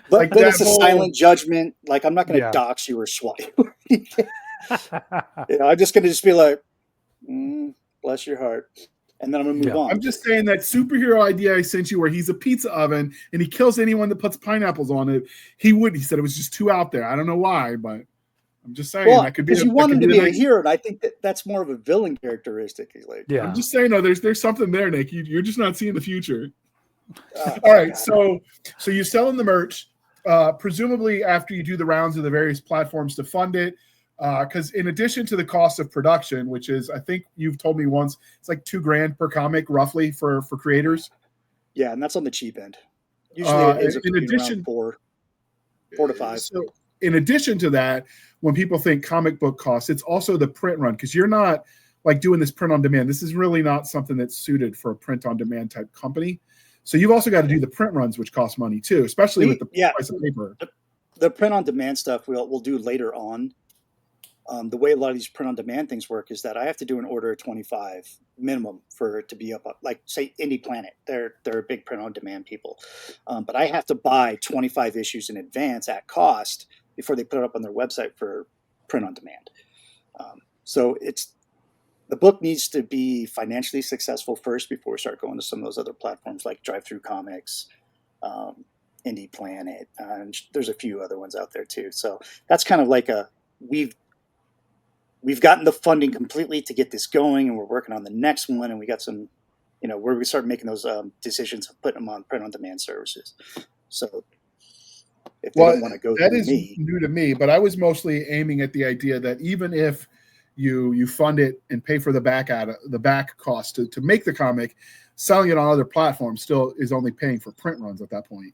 But it's a silent judgment. Like, I'm not going to dox you or swat you. I'm just going to be like, bless your heart. and then I'm gonna move on. I'm just saying that superhero idea I sent you, where he's a pizza oven and he kills anyone that puts pineapples on it. He said it was just too out there. I don't know why, but I'm just saying that could be because you want him to be a hero, and I think that's more of a villain characteristic. Like, I'm just saying, no, there's something there, Nick. You're just not seeing the future. All right, so you're selling the merch, presumably after you do the rounds of the various platforms to fund it. Because in addition to the cost of production, which is, I think you've told me once, it's like $2,000 per comic roughly for creators. Yeah, and that's on the cheap end. Usually it ends up being around 4 to 5. So in addition to that, when people think comic book costs, it's also the print run, because you're not like doing this print on demand. This is really not something that's suited for a print on demand type company. So you've also got to do the print runs, which cost money too, especially with the price of paper. The print on demand stuff we'll do later on. The way a lot of these print on demand things work is that I have to do an order of 25 minimum for it to be up. Like say Indie Planet, they're big print on demand people, but I have to buy 25 issues in advance at cost before they put it up on their website for print on demand. So the book needs to be financially successful first before we start going to some of those other platforms like Drive-Thru Comics, Indie Planet, and there's a few other ones out there too. So that's kind of like we've gotten the funding completely to get this going, and we're working on the next one. And we got some, where we start making those decisions of putting them on print on demand services. So if they don't want to go that through is me, new to me, but I was mostly aiming at the idea that even if you fund it and pay for the back cost to make the comic, selling it on other platforms still is only paying for print runs at that point.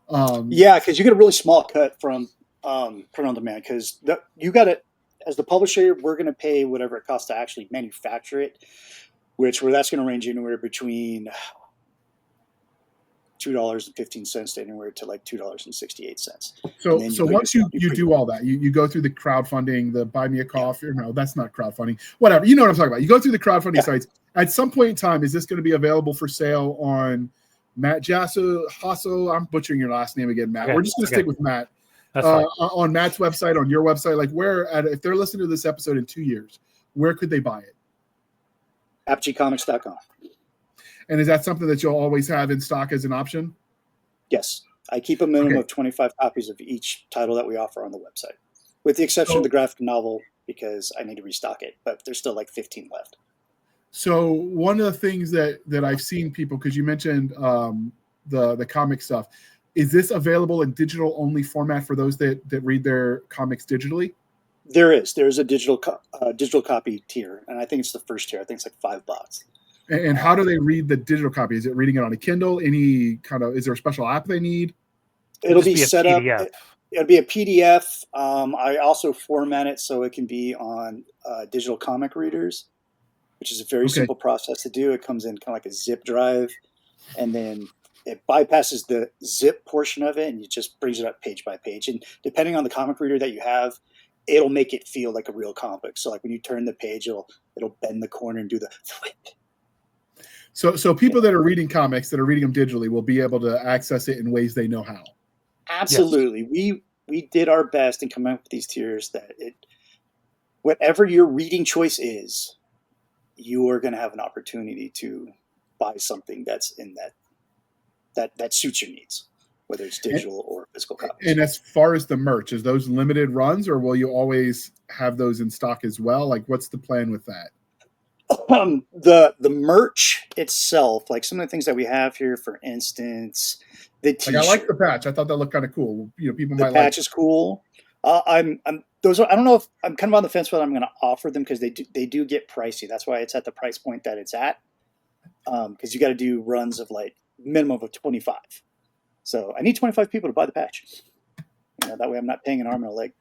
Because you get a really small cut from print on demand, because you got to, as the publisher, we're going to pay whatever it costs to actually manufacture it, where that's going to range anywhere between $2.15 to anywhere to like $2.68. So once you do all that, you go through the crowdfunding, the buy me a coffee, no, that's not crowdfunding, whatever, you know what I'm talking about. You go through the crowdfunding sites. At some point in time, is this going to be available for sale on Matt Jasso? I'm butchering your last name again, Matt. We're just going to stick with Matt. On Matt's website, on your website, like if they're listening to this episode in 2 years, where could they buy it? AppGcomics.com. And is that something that you'll always have in stock as an option? Yes. I keep a minimum of 25 copies of each title that we offer on the website, with the exception of the graphic novel, because I need to restock it, but there's still like 15 left. So one of the things that I've seen people, because you mentioned the comic stuff, is this available in digital only format for those that read their comics digitally? There's a digital copy tier, and I think it's the first tier. I think it's like $5. And how do they read the digital copy? Is it reading it on a Kindle? Is there a special app they need? It'll be set up. It'll be a PDF. I also format it so it can be on digital comic readers, which is a very simple process to do. It comes in kind of like a zip drive, and then it bypasses the zip portion of it, and it just brings it up page by page. And depending on the comic reader that you have, it'll make it feel like a real comic. So like when you turn the page, it'll bend the corner and do the flip. So people that are reading comics, that are reading them digitally, will be able to access it in ways they know how. Absolutely. Yes. We did our best in coming up with these tiers that whatever your reading choice is, you are going to have an opportunity to buy something that's in that suits your needs, whether it's digital or physical copies. And as far as the merch, is those limited runs, or will you always have those in stock as well? Like, what's the plan with that? The merch itself, like some of the things that we have here, for instance, the t-shirt. Like, I like the patch. I thought that looked kind of cool. People might like. The patch is cool. I don't know if I'm kind of on the fence whether I'm going to offer them, because they do get pricey. That's why it's at the price point that it's at. Because you got to do runs of like minimum of 25. So I need 25 people to buy the patch. That way I'm not paying an arm and a leg.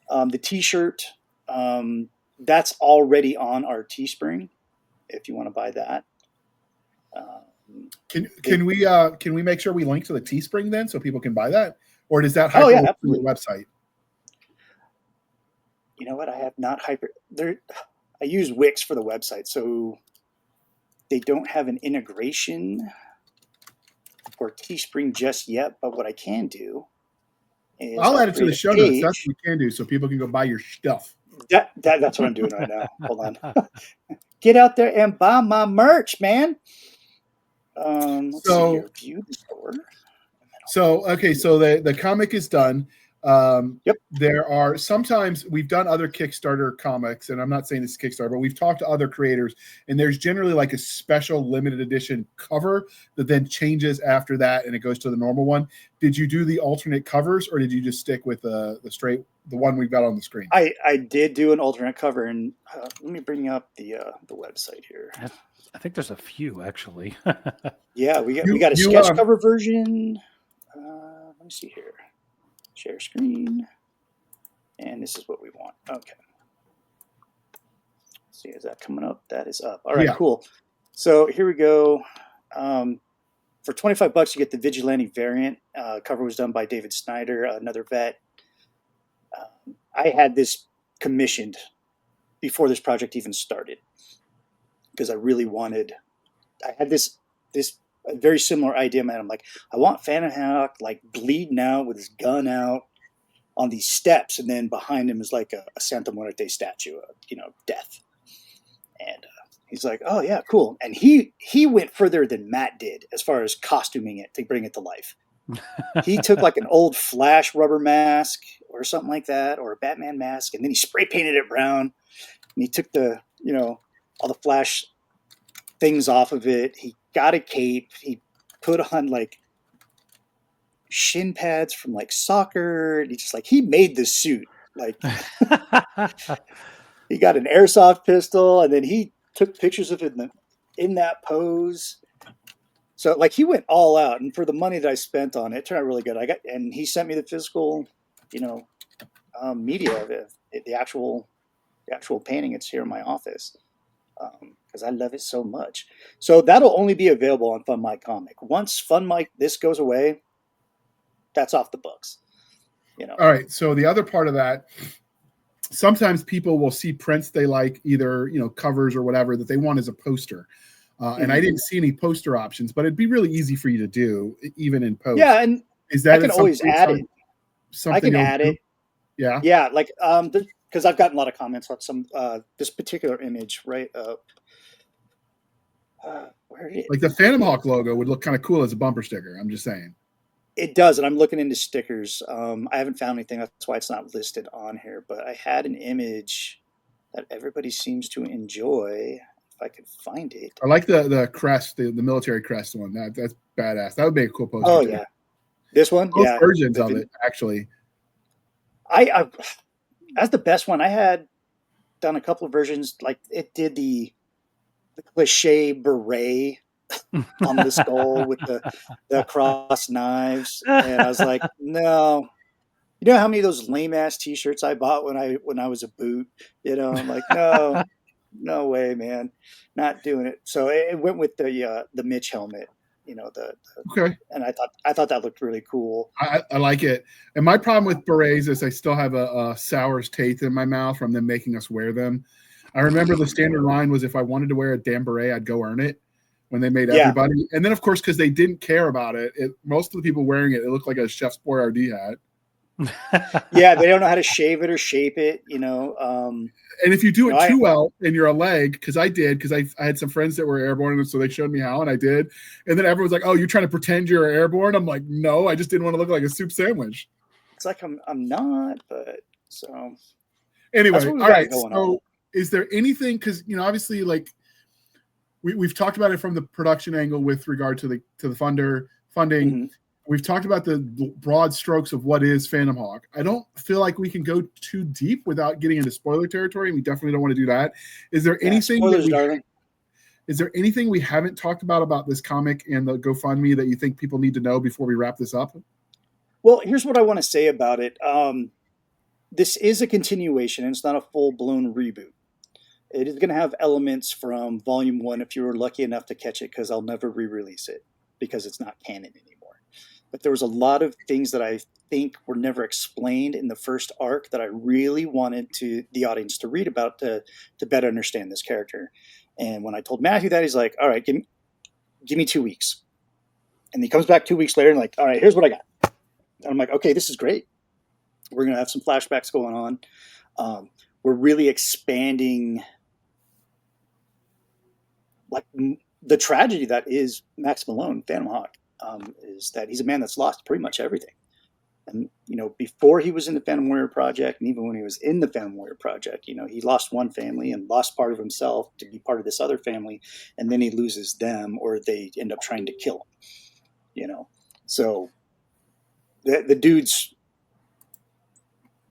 The t-shirt, that's already on our Teespring, if you want to buy that. Can we make sure we link to the Teespring then, so people can buy that, or does that hyperlink to the website? You know what? I have not I use Wix for the website, so they don't have an integration for Teespring just yet. But what I can do is I'll add it to the show notes. That's what we can do, so people can go buy your stuff. That's what I'm doing right now. Hold on. get out there and buy my merch, man. Let's see here. View the store. So the comic is done. Yep. There are sometimes we've done other Kickstarter comics, and I'm not saying this is Kickstarter, but we've talked to other creators, and there's generally like a special limited edition cover that then changes after that, and it goes to the normal one. Did you do the alternate covers, or did you just stick with the one we've got on the screen? I did do an alternate cover, and let me bring up the website here. I think there's a few actually. Yeah, we got a sketch cover version. Let me see here. Share screen. And this is what we want. Okay. Let's see, is that coming up? That is up. All right, cool. So here we go. For $25, you get the Vigilante variant. Cover was done by David Snyder, another vet. I had this commissioned before this project even started because I really wanted. I had this a very similar idea, man. I'm like, I want Phantom Hawk like bleeding out with his gun out on these steps, and then behind him is like a Santa Muerte statue, death. And he's like, oh yeah, cool. And he went further than Matt did as far as costuming it to bring it to life. He took like an old Flash rubber mask or something like that, or a Batman mask, and then he spray painted it brown. And he took the, all the Flash things off of it. He got a cape. He put on like shin pads from like soccer. He made this suit. Like he got an airsoft pistol, and then he took pictures of it in that pose. So like he went all out, and for the money that I spent on it, turned out really good. And he sent me the physical, media of it, the actual painting. It's here in my office. Because I love it so much. So that'll only be available on Fun Mike Comic. Once Fun Mike this goes away, that's off the books. All right. So the other part of that, sometimes people will see prints they like, either covers or whatever that they want as a poster. And I didn't see any poster options, but it'd be really easy for you to do, even in post. Yeah, and is that I can always add it. I can add it. Yeah. Yeah, like because I've gotten a lot of comments on some this particular image, right? Where is it? Like the Phantom Hawk logo would look kind of cool as a bumper sticker. I'm just saying. It does, and I'm looking into stickers. I haven't found anything. That's why it's not listed on here. But I had an image that everybody seems to enjoy. If I could find it. I like the crest, the military crest one. That's badass. That would be a cool poster. Oh yeah, this one. Both versions of it actually. I that's the best one. I had done a couple of versions. Like it did the cliche beret on the skull with the cross knives, and I was like, no. You know how many of those lame ass T-shirts I bought when I was a boot? I'm like, no way, man, not doing it. So it went with the Mitch helmet. Okay. And I thought that looked really cool. I like it. And my problem with berets is I still have a sour's taste in my mouth from them making us wear them. I remember the standard line was if I wanted to wear a damn beret, I'd go earn it when they made everybody. And then, of course, because they didn't care about it, most of the people wearing it looked like a Chef's Boyardee hat. Yeah, they don't know how to shave it or shape it, And if you do it too well and you're a leg, because I did, because I had some friends that were airborne, and so they showed me how, and I did. And then everyone's like, "Oh, you're trying to pretend you're airborne?" I'm like, "No, I just didn't want to look like a soup sandwich." It's like I'm not, but so anyway, all right. So, is there anything? Because obviously, like we've talked about it from the production angle with regard to the funding. Mm-hmm. We've talked about the broad strokes of what is Phantom Hawk. I don't feel like we can go too deep without getting into spoiler territory, and we definitely don't want to do that. Is there anything? Spoilers, darling. Is there anything we haven't talked about this comic and the GoFundMe that you think people need to know before we wrap this up? Well, here's what I want to say about it. This is a continuation, and it's not a full-blown reboot. It is going to have elements from Volume 1 if you were lucky enough to catch it, because I'll never re-release it because it's not canon anymore. But there was a lot of things that I think were never explained in the first arc that I really wanted the audience to read about to better understand this character. And when I told Matthew that, he's like, all right, give me 2 weeks. And he comes back 2 weeks later and like, all right, here's what I got. And I'm like, okay, this is great. We're going to have some flashbacks going on. We're really expanding the tragedy that is Max Malone, Phantom Hawk, is that he's a man that's lost pretty much everything. And, before he was in the Phantom Warrior Project, and even when he was in the Phantom Warrior Project, he lost one family and lost part of himself to be part of this other family, and then he loses them, or they end up trying to kill him. So the dude's,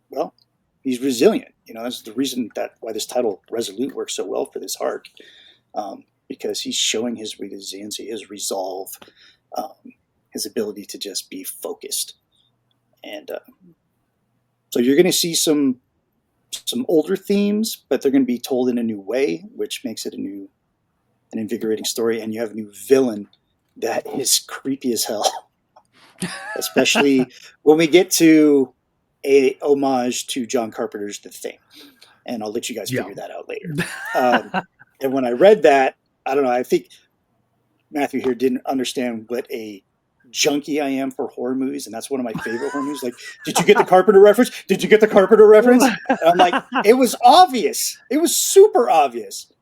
well, he's resilient. That's the reason why this title Resolute works so well for this arc, because he's showing his resiliency, his resolve, his ability to just be focused. And so you're going to see some older themes, but they're going to be told in a new way, which makes it an invigorating story. And you have a new villain that is creepy as hell, especially when we get to a homage to John Carpenter's The Thing. And I'll let you guys figure that out later. And when I read that, I don't know, I think Matthew here didn't understand what a junkie I am for horror movies, and that's one of my favorite horror movies. Like, did you get the Carpenter reference? Did you get the Carpenter reference? And I'm like, it was obvious. It was super obvious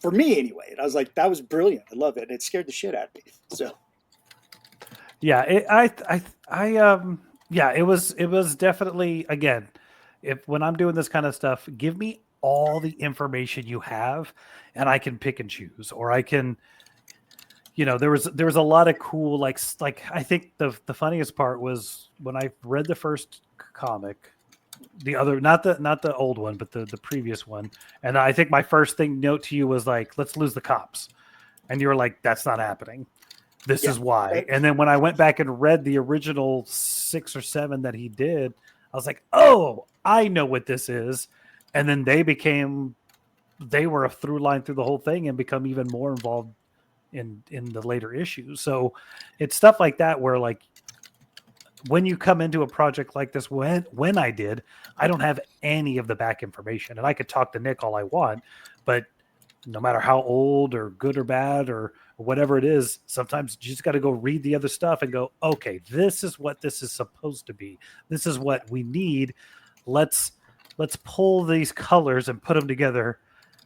for me anyway. And I was like, that was brilliant. I love it. It scared the shit out of me. So, yeah, it was definitely, again, when I'm doing this kind of stuff, give me all the information you have, and I can pick and choose, or I can. There was a lot of cool, like I think the funniest part was when I read the first comic, the other, not the old one, but the previous one. And I think my first note to you was like, let's lose the cops. And you were like, that's not happening. This is why. And then when I went back and read the original 6 or 7 that he did, I was like, oh, I know what this is. And then they were a through line through the whole thing and become even more involved in the later issues. So it's stuff like that where, like, when you come into a project like this, when I don't have any of the back information, and I could talk to Nick all I want, but no matter how old or good or bad or whatever it is, sometimes you just got to go read the other stuff and go, okay, this is what this is supposed to be. This is what we need. Let's pull these colors and put them together.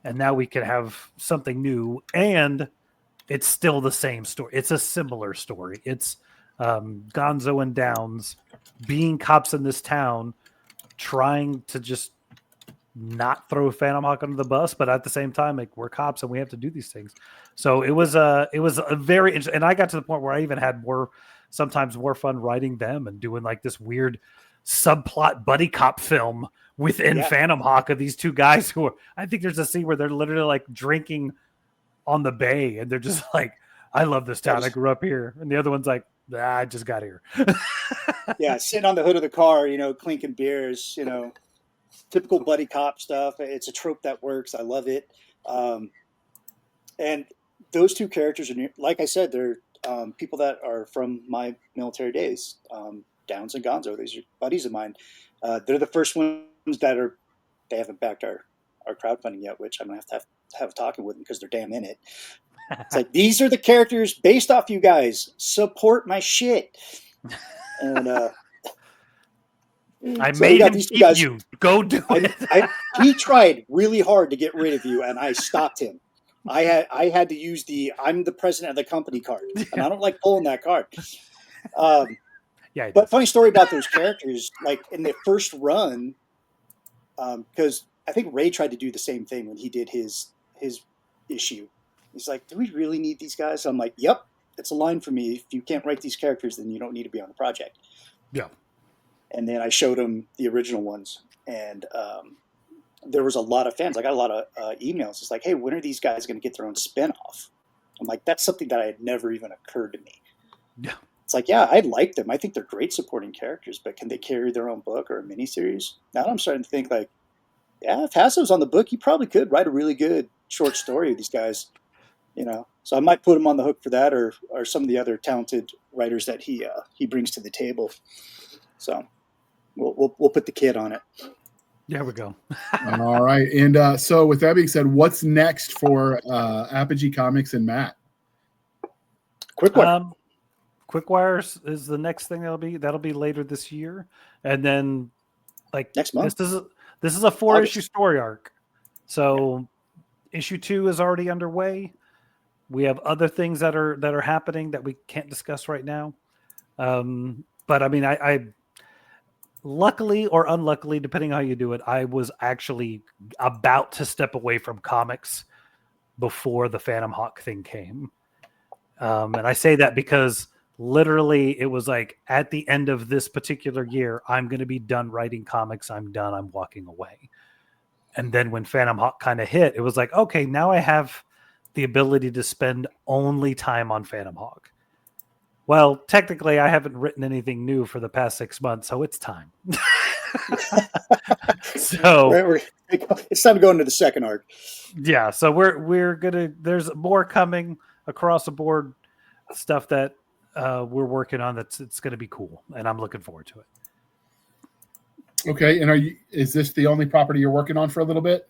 And now we can have something new, and it's still the same story. It's a similar story. It's Gonzo and Downs being cops in this town, trying to just not throw Phantom Hawk under the bus, but at the same time, like, we're cops and we have to do these things. So it was a very interesting, and I got to the point where I even had sometimes more fun writing them and doing like this weird subplot buddy cop film within Phantom Hawk of these two guys who are, I think there's a scene where they're literally like drinking on the bay, and they're just like, I love this town. I grew up here. And the other one's like, I just got here. Yeah, sitting on the hood of the car, clinking beers, typical buddy cop stuff. It's a trope that works. I love it. And those two characters are, like I said, they're people that are from my military days. Downs and Gonzo, these are buddies of mine. They're the first ones they haven't backed our crowdfunding yet, which I'm going to have talking with them because they're damn in it. It's like, these are the characters based off you guys. Support my shit. And I made him keep guys, you. Go do it. He tried really hard to get rid of you, and I stopped him. I had to use I'm the president of the company card, and I don't like pulling that card. But funny story about those characters, like in the first run, because I think Ray tried to do the same thing when he did his issue. He's like, do we really need these guys? I'm like, yep, it's a line for me. If you can't write these characters, then you don't need to be on the project. Yeah. And then I showed him the original ones, and there was a lot of fans. I got a lot of emails. It's like, hey, when are these guys going to get their own spinoff? I'm like, that's something that had never even occurred to me. Yeah. It's like, yeah, I like them. I think they're great supporting characters, but can they carry their own book or a miniseries? Now I'm starting to think, like, yeah, if Hasso's on the book, he probably could write a really good short story of these guys, So I might put him on the hook for that, or some of the other talented writers that he brings to the table. So we'll put the kid on it. There we go. All right, and so with that being said, what's next for Apogee Comics and Matt? Quickwire. Quickwire is the next thing that'll be later this year, and then like next month. This is a 4-issue story arc. So issue 2 is already underway. We have other things that are happening that we can't discuss right now. But I mean, I luckily or unluckily, depending on how you do it, I was actually about to step away from comics before the Phantom Hawk thing came. And I say that because literally it was like at the end of this particular year, I'm going to be done writing comics. I'm done. I'm walking away. And then when Phantom Hawk kind of hit, it was like, okay, now I have the ability to spend only time on Phantom Hawk. Well, technically, I haven't written anything new for the past 6 months, so it's time. So it's time to go into the second arc. Yeah, so we're gonna. There's more coming across the board, stuff that we're working on. It's gonna be cool, and I'm looking forward to it. Okay, and is this the only property you're working on for a little bit?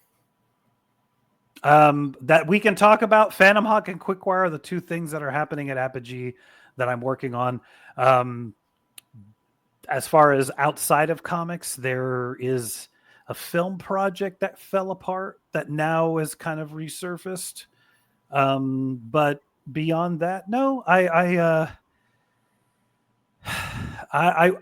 That we can talk about. Phantom Hawk and Quickwire are the two things that are happening at Apogee that I'm working on. As far as outside of comics, there is a film project that fell apart that now is kind of resurfaced. But beyond that, no, I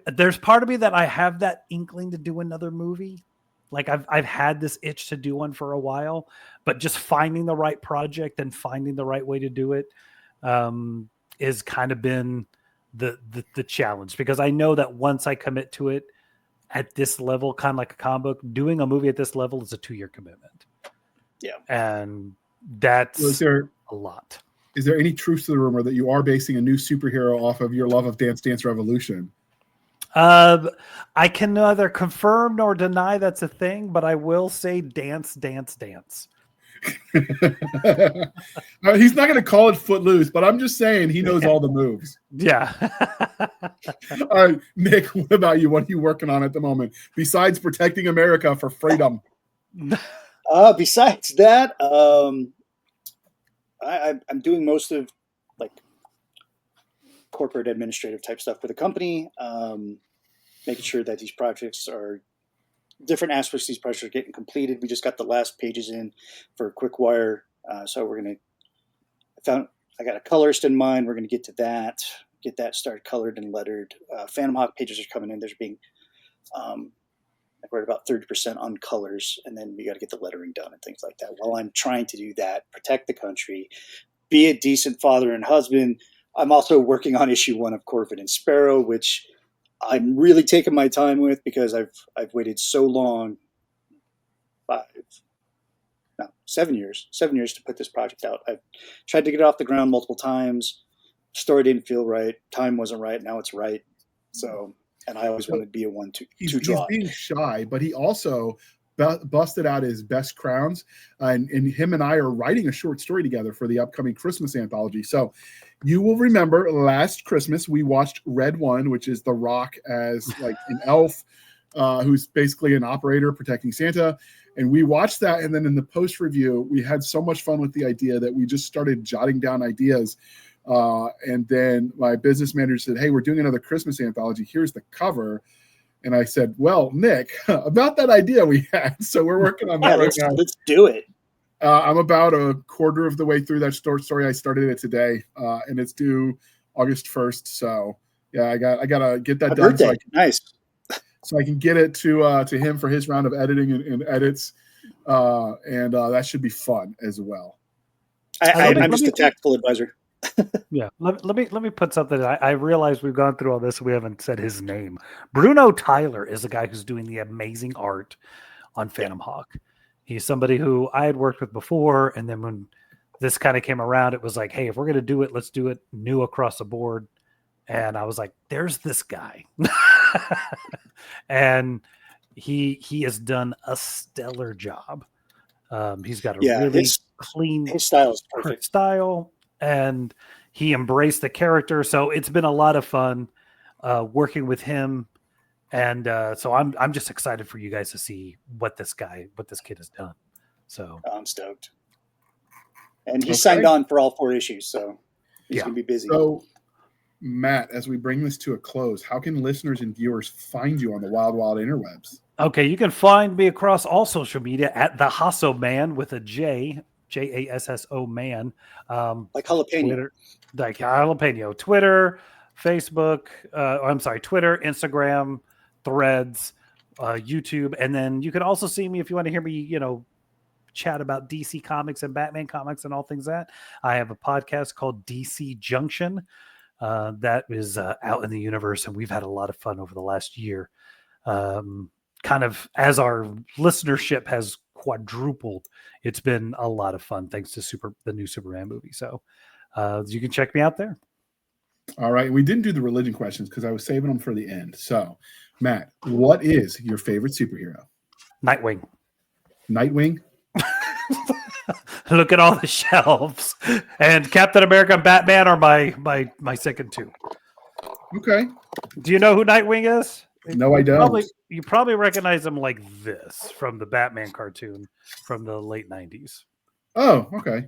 there's part of me that I have that inkling to do another movie. Like I've had this itch to do one for a while, but just finding the right project and finding the right way to do it is kind of been the challenge, because I know that once I commit to it at this level, kind of like a comic book, doing a movie at this level is a 2-year commitment. Yeah. And that's a lot. Is there any truth to the rumor that you are basing a new superhero off of your love of Dance Dance Revolution? I can neither confirm nor deny that's a thing, but I will say dance, dance, dance. He's not going to call it Footloose, but I'm just saying he knows all the moves. Yeah. All right, Nick, what about you? What are you working on at the moment besides protecting America for freedom? Besides that, I'm doing most of like corporate administrative type stuff for the company, making sure that these projects are different aspects of these projects are getting completed. We just got the last pages in for Quickwire. So I got a colorist in mind. We're going to get that started colored and lettered. Phantom Hawk pages are coming in. There's being, we're at about 30% on colors, and then we got to get the lettering done and things like that. While I'm trying to do that, protect the country, be a decent father and husband, I'm also working on issue 1 of Corvid and Sparrow, which I'm really taking my time with because I've waited so long, 7 years to put this project out. I've tried to get it off the ground multiple times. Story didn't feel right. Time wasn't right. Now it's right. So, and I always wanted to be a one to draw. He's being shy, but he also busted out his best crowns, and him and I are writing a short story together for the upcoming Christmas anthology. So you will remember last Christmas we watched Red One, which is The Rock as like an elf who's basically an operator protecting Santa. And we watched that, and then in the post review, we had so much fun with the idea that we just started jotting down ideas. And then my business manager said, "Hey, we're doing another Christmas anthology. Here's the cover." And I said, "Well, Nick, about that idea we had." So we're working on that right now. Let's do it. I'm about a quarter of the way through that story. I started it today, and it's due August 1st. So yeah, I gotta get that done. Birthday. Nice. So I can get it to him for his round of editing and edits, and that should be fun as well. I'm just a tactical advisor. Yeah, let me put something. I realize we've gone through all this. We haven't said his name. Bruno Tyler is the guy who's doing the amazing art on Phantom Hawk. He's somebody who I had worked with before, and then when this kind of came around, it was like, hey, if we're going to do it, let's do it new across the board. And I was like, there's this guy. And he has done a stellar job. He's got a really clean, his style is perfect style, and he embraced the character. So it's been a lot of fun working with him. And so I'm just excited for you guys to see what this kid has done. So I'm stoked. And he signed on for all 4 issues, so he's going to be busy. So, Matt, as we bring this to a close, how can listeners and viewers find you on the wild, wild interwebs? Okay, you can find me across all social media at the Jasso Man with a J. Jasso man. Like jalapeno. Twitter, like jalapeno. Twitter, Facebook. Twitter, Instagram, Threads, YouTube, and then you can also see me if you want to hear me. Chat about DC Comics and Batman comics and all things that. I have a podcast called DC Junction that is out in the universe, and we've had a lot of fun over the last year. Kind of as our listenership has quadrupled, it's been a lot of fun thanks to the new Superman movie. So you can check me out there. All right. We didn't do the religion questions because I was saving them for the end. So, Matt, what is your favorite superhero? Nightwing. Nightwing? Look at all the shelves. And Captain America and Batman are my second two. Okay. Do you know who Nightwing is? No, I don't. You probably recognize him like this from the Batman cartoon from the late 90s. Oh, okay.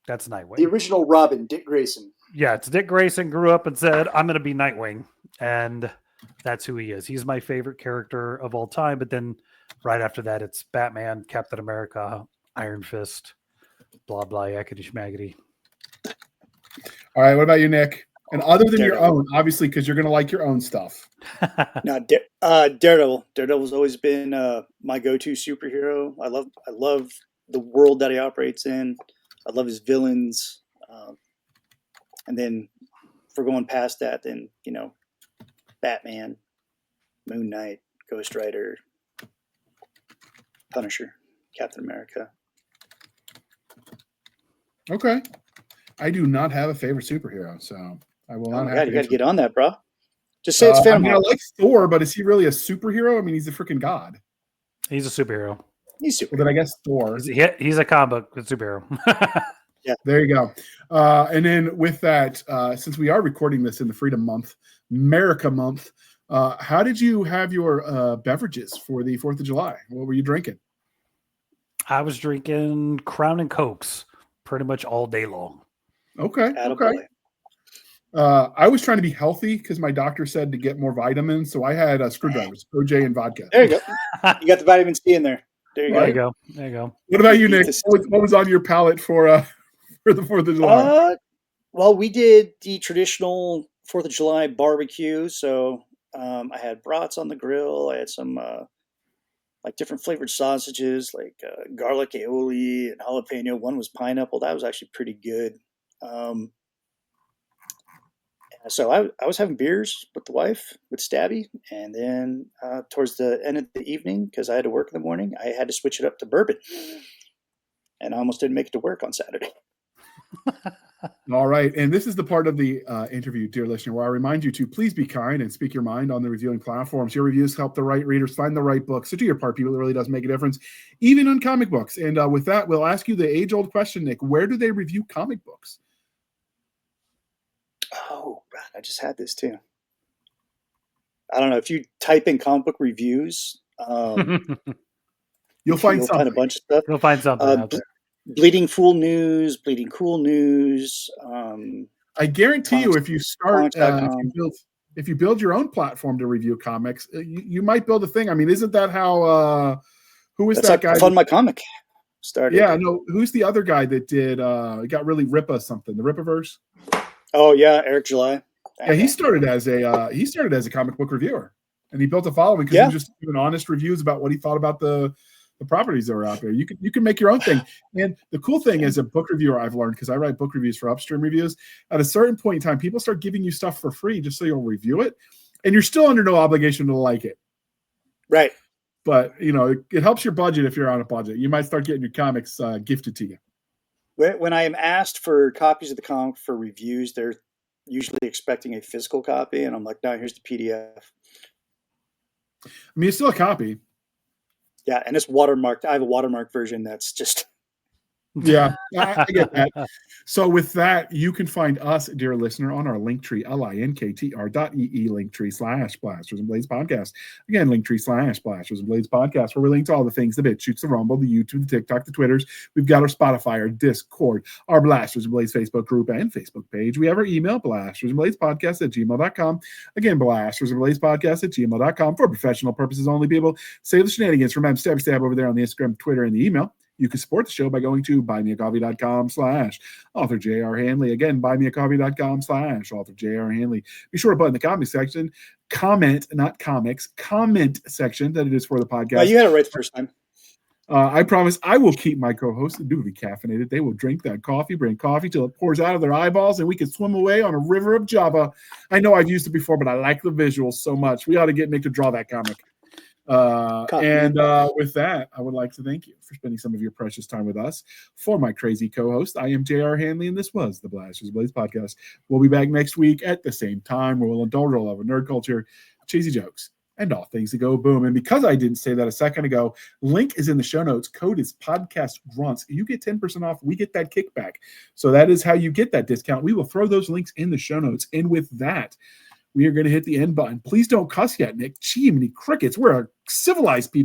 That's Nightwing. The original Robin, Dick Grayson. Yeah, it's Dick Grayson grew up and said, I'm going to be Nightwing. And that's who he is. He's my favorite character of all time. But then right after that, it's Batman, Captain America, Iron Fist, blah, blah, yakety schmaggety. All right. What about you, Nick? And other than your own, obviously, because you're going to like your own stuff. No, Daredevil. Daredevil's always been my go-to superhero. I love the world that he operates in. I love his villains. And then if we're going past that, then, Batman, Moon Knight, Ghost Rider, Punisher, Captain America. Okay. I do not have a favorite superhero, so I will not have. God, you got to get on that, bro. Just say it's Phantom. I like Thor, but is he really a superhero? I mean, he's a freaking god. He's a superhero. He's super. Well, then I guess Thor. He's a comic book superhero. Yeah, there you go. And then with that, since we are recording this in the Freedom Month, America Month, how did you have your beverages for the 4th of July? What were you drinking? I was drinking Crown and Cokes pretty much all day long. Okay. Okay. I was trying to be healthy because my doctor said to get more vitamins, so I had screwdrivers, OJ, and vodka. There you go. You got the vitamin C in there. There you go. There you go. What about you, Nick? What was on your palate for the 4th of July? Well, we did the traditional 4th of July barbecue. So I had brats on the grill. I had some like different flavored sausages, like garlic aioli and jalapeno. One was pineapple. That was actually pretty good. So I was having beers with the wife, with Stabby, and then towards the end of the evening, because I had to work in the morning, I had to switch it up to bourbon. And I almost didn't make it to work on Saturday. All right. And this is the part of the interview, dear listener, where I remind you to please be kind and speak your mind on the reviewing platforms. Your reviews help the right readers find the right books. So do your part, people. It really does make a difference, even on comic books. And with that, we'll ask you the age-old question, Nick. Where do they review comic books? Oh, God, I just had this too. I don't know. If you type in comic book reviews, you'll find a bunch of stuff. You'll find something out there. Bleeding Cool News. I guarantee you, if you start, if you build your own platform to review comics, you might build a thing. I mean, isn't that how? Who is that guy? Fund My Comic started. Yeah, no. Who's the other guy that did? Got really Rippa something. The Rippaverse. Oh yeah, Eric July. Yeah, he started as a comic book reviewer, and he built a following because he was just giving honest reviews about what he thought about the properties that were out there. You can make your own thing. And the cool thing as a book reviewer, I've learned, because I write book reviews for Upstream Reviews, at a certain point in time, people start giving you stuff for free just so you'll review it, and you're still under no obligation to like it. Right. But it helps your budget if you're on a budget. You might start getting your comics gifted to you. When I am asked for copies of the comic for reviews, they're usually expecting a physical copy, and I'm like, no, here's the PDF. I mean, it's still a copy. Yeah, and it's watermarked. I have a watermarked version that's just... Yeah, I get that. So with that, you can find us, dear listener, on our Linktree, linktr.ee, Linktree/Blasters and Blades podcast. Again, Linktree/Blasters and Blades podcast, where we link to all the things, the BitChutes, the Rumble, the YouTube, the TikTok, the Twitters. We've got our Spotify, our Discord, our Blasters and Blades Facebook group and Facebook page. We have our email, blastersandbladespodcast@gmail.com. Again, blastersandbladespodcast@gmail.com for professional purposes only, people. Save the shenanigans from Stab over there on the Instagram, Twitter, and the email. You can support the show by going to buymeacoffee.com/author J.R. Handley. Again, buymeacoffee.com/author J.R. Handley. Be sure to put in the comment section, comment section that it is for the podcast. You had it right the first time. I promise I will keep my co-hosts duly caffeinated. They will drink that coffee, bring coffee till it pours out of their eyeballs, and we can swim away on a river of Java. I know I've used it before, but I like the visuals so much. We ought to get Nick to draw that comic. With that, I would like to thank you for spending some of your precious time with us. For my crazy co-host, I am J.R. Handley, and this was the Blasters Blaze podcast. We'll be back next week at the same time, where we'll indulge all of our nerd culture, cheesy jokes, and all things that go boom. And because I didn't say that a second ago, link is in the show notes. Code is podcast grunts. You get 10% off. We get that kickback. So that is how you get that discount. We will throw those links in the show notes. And with that, we are going to hit the end button. Please don't cuss yet, Nick. Gee, many crickets. We're a civilized people.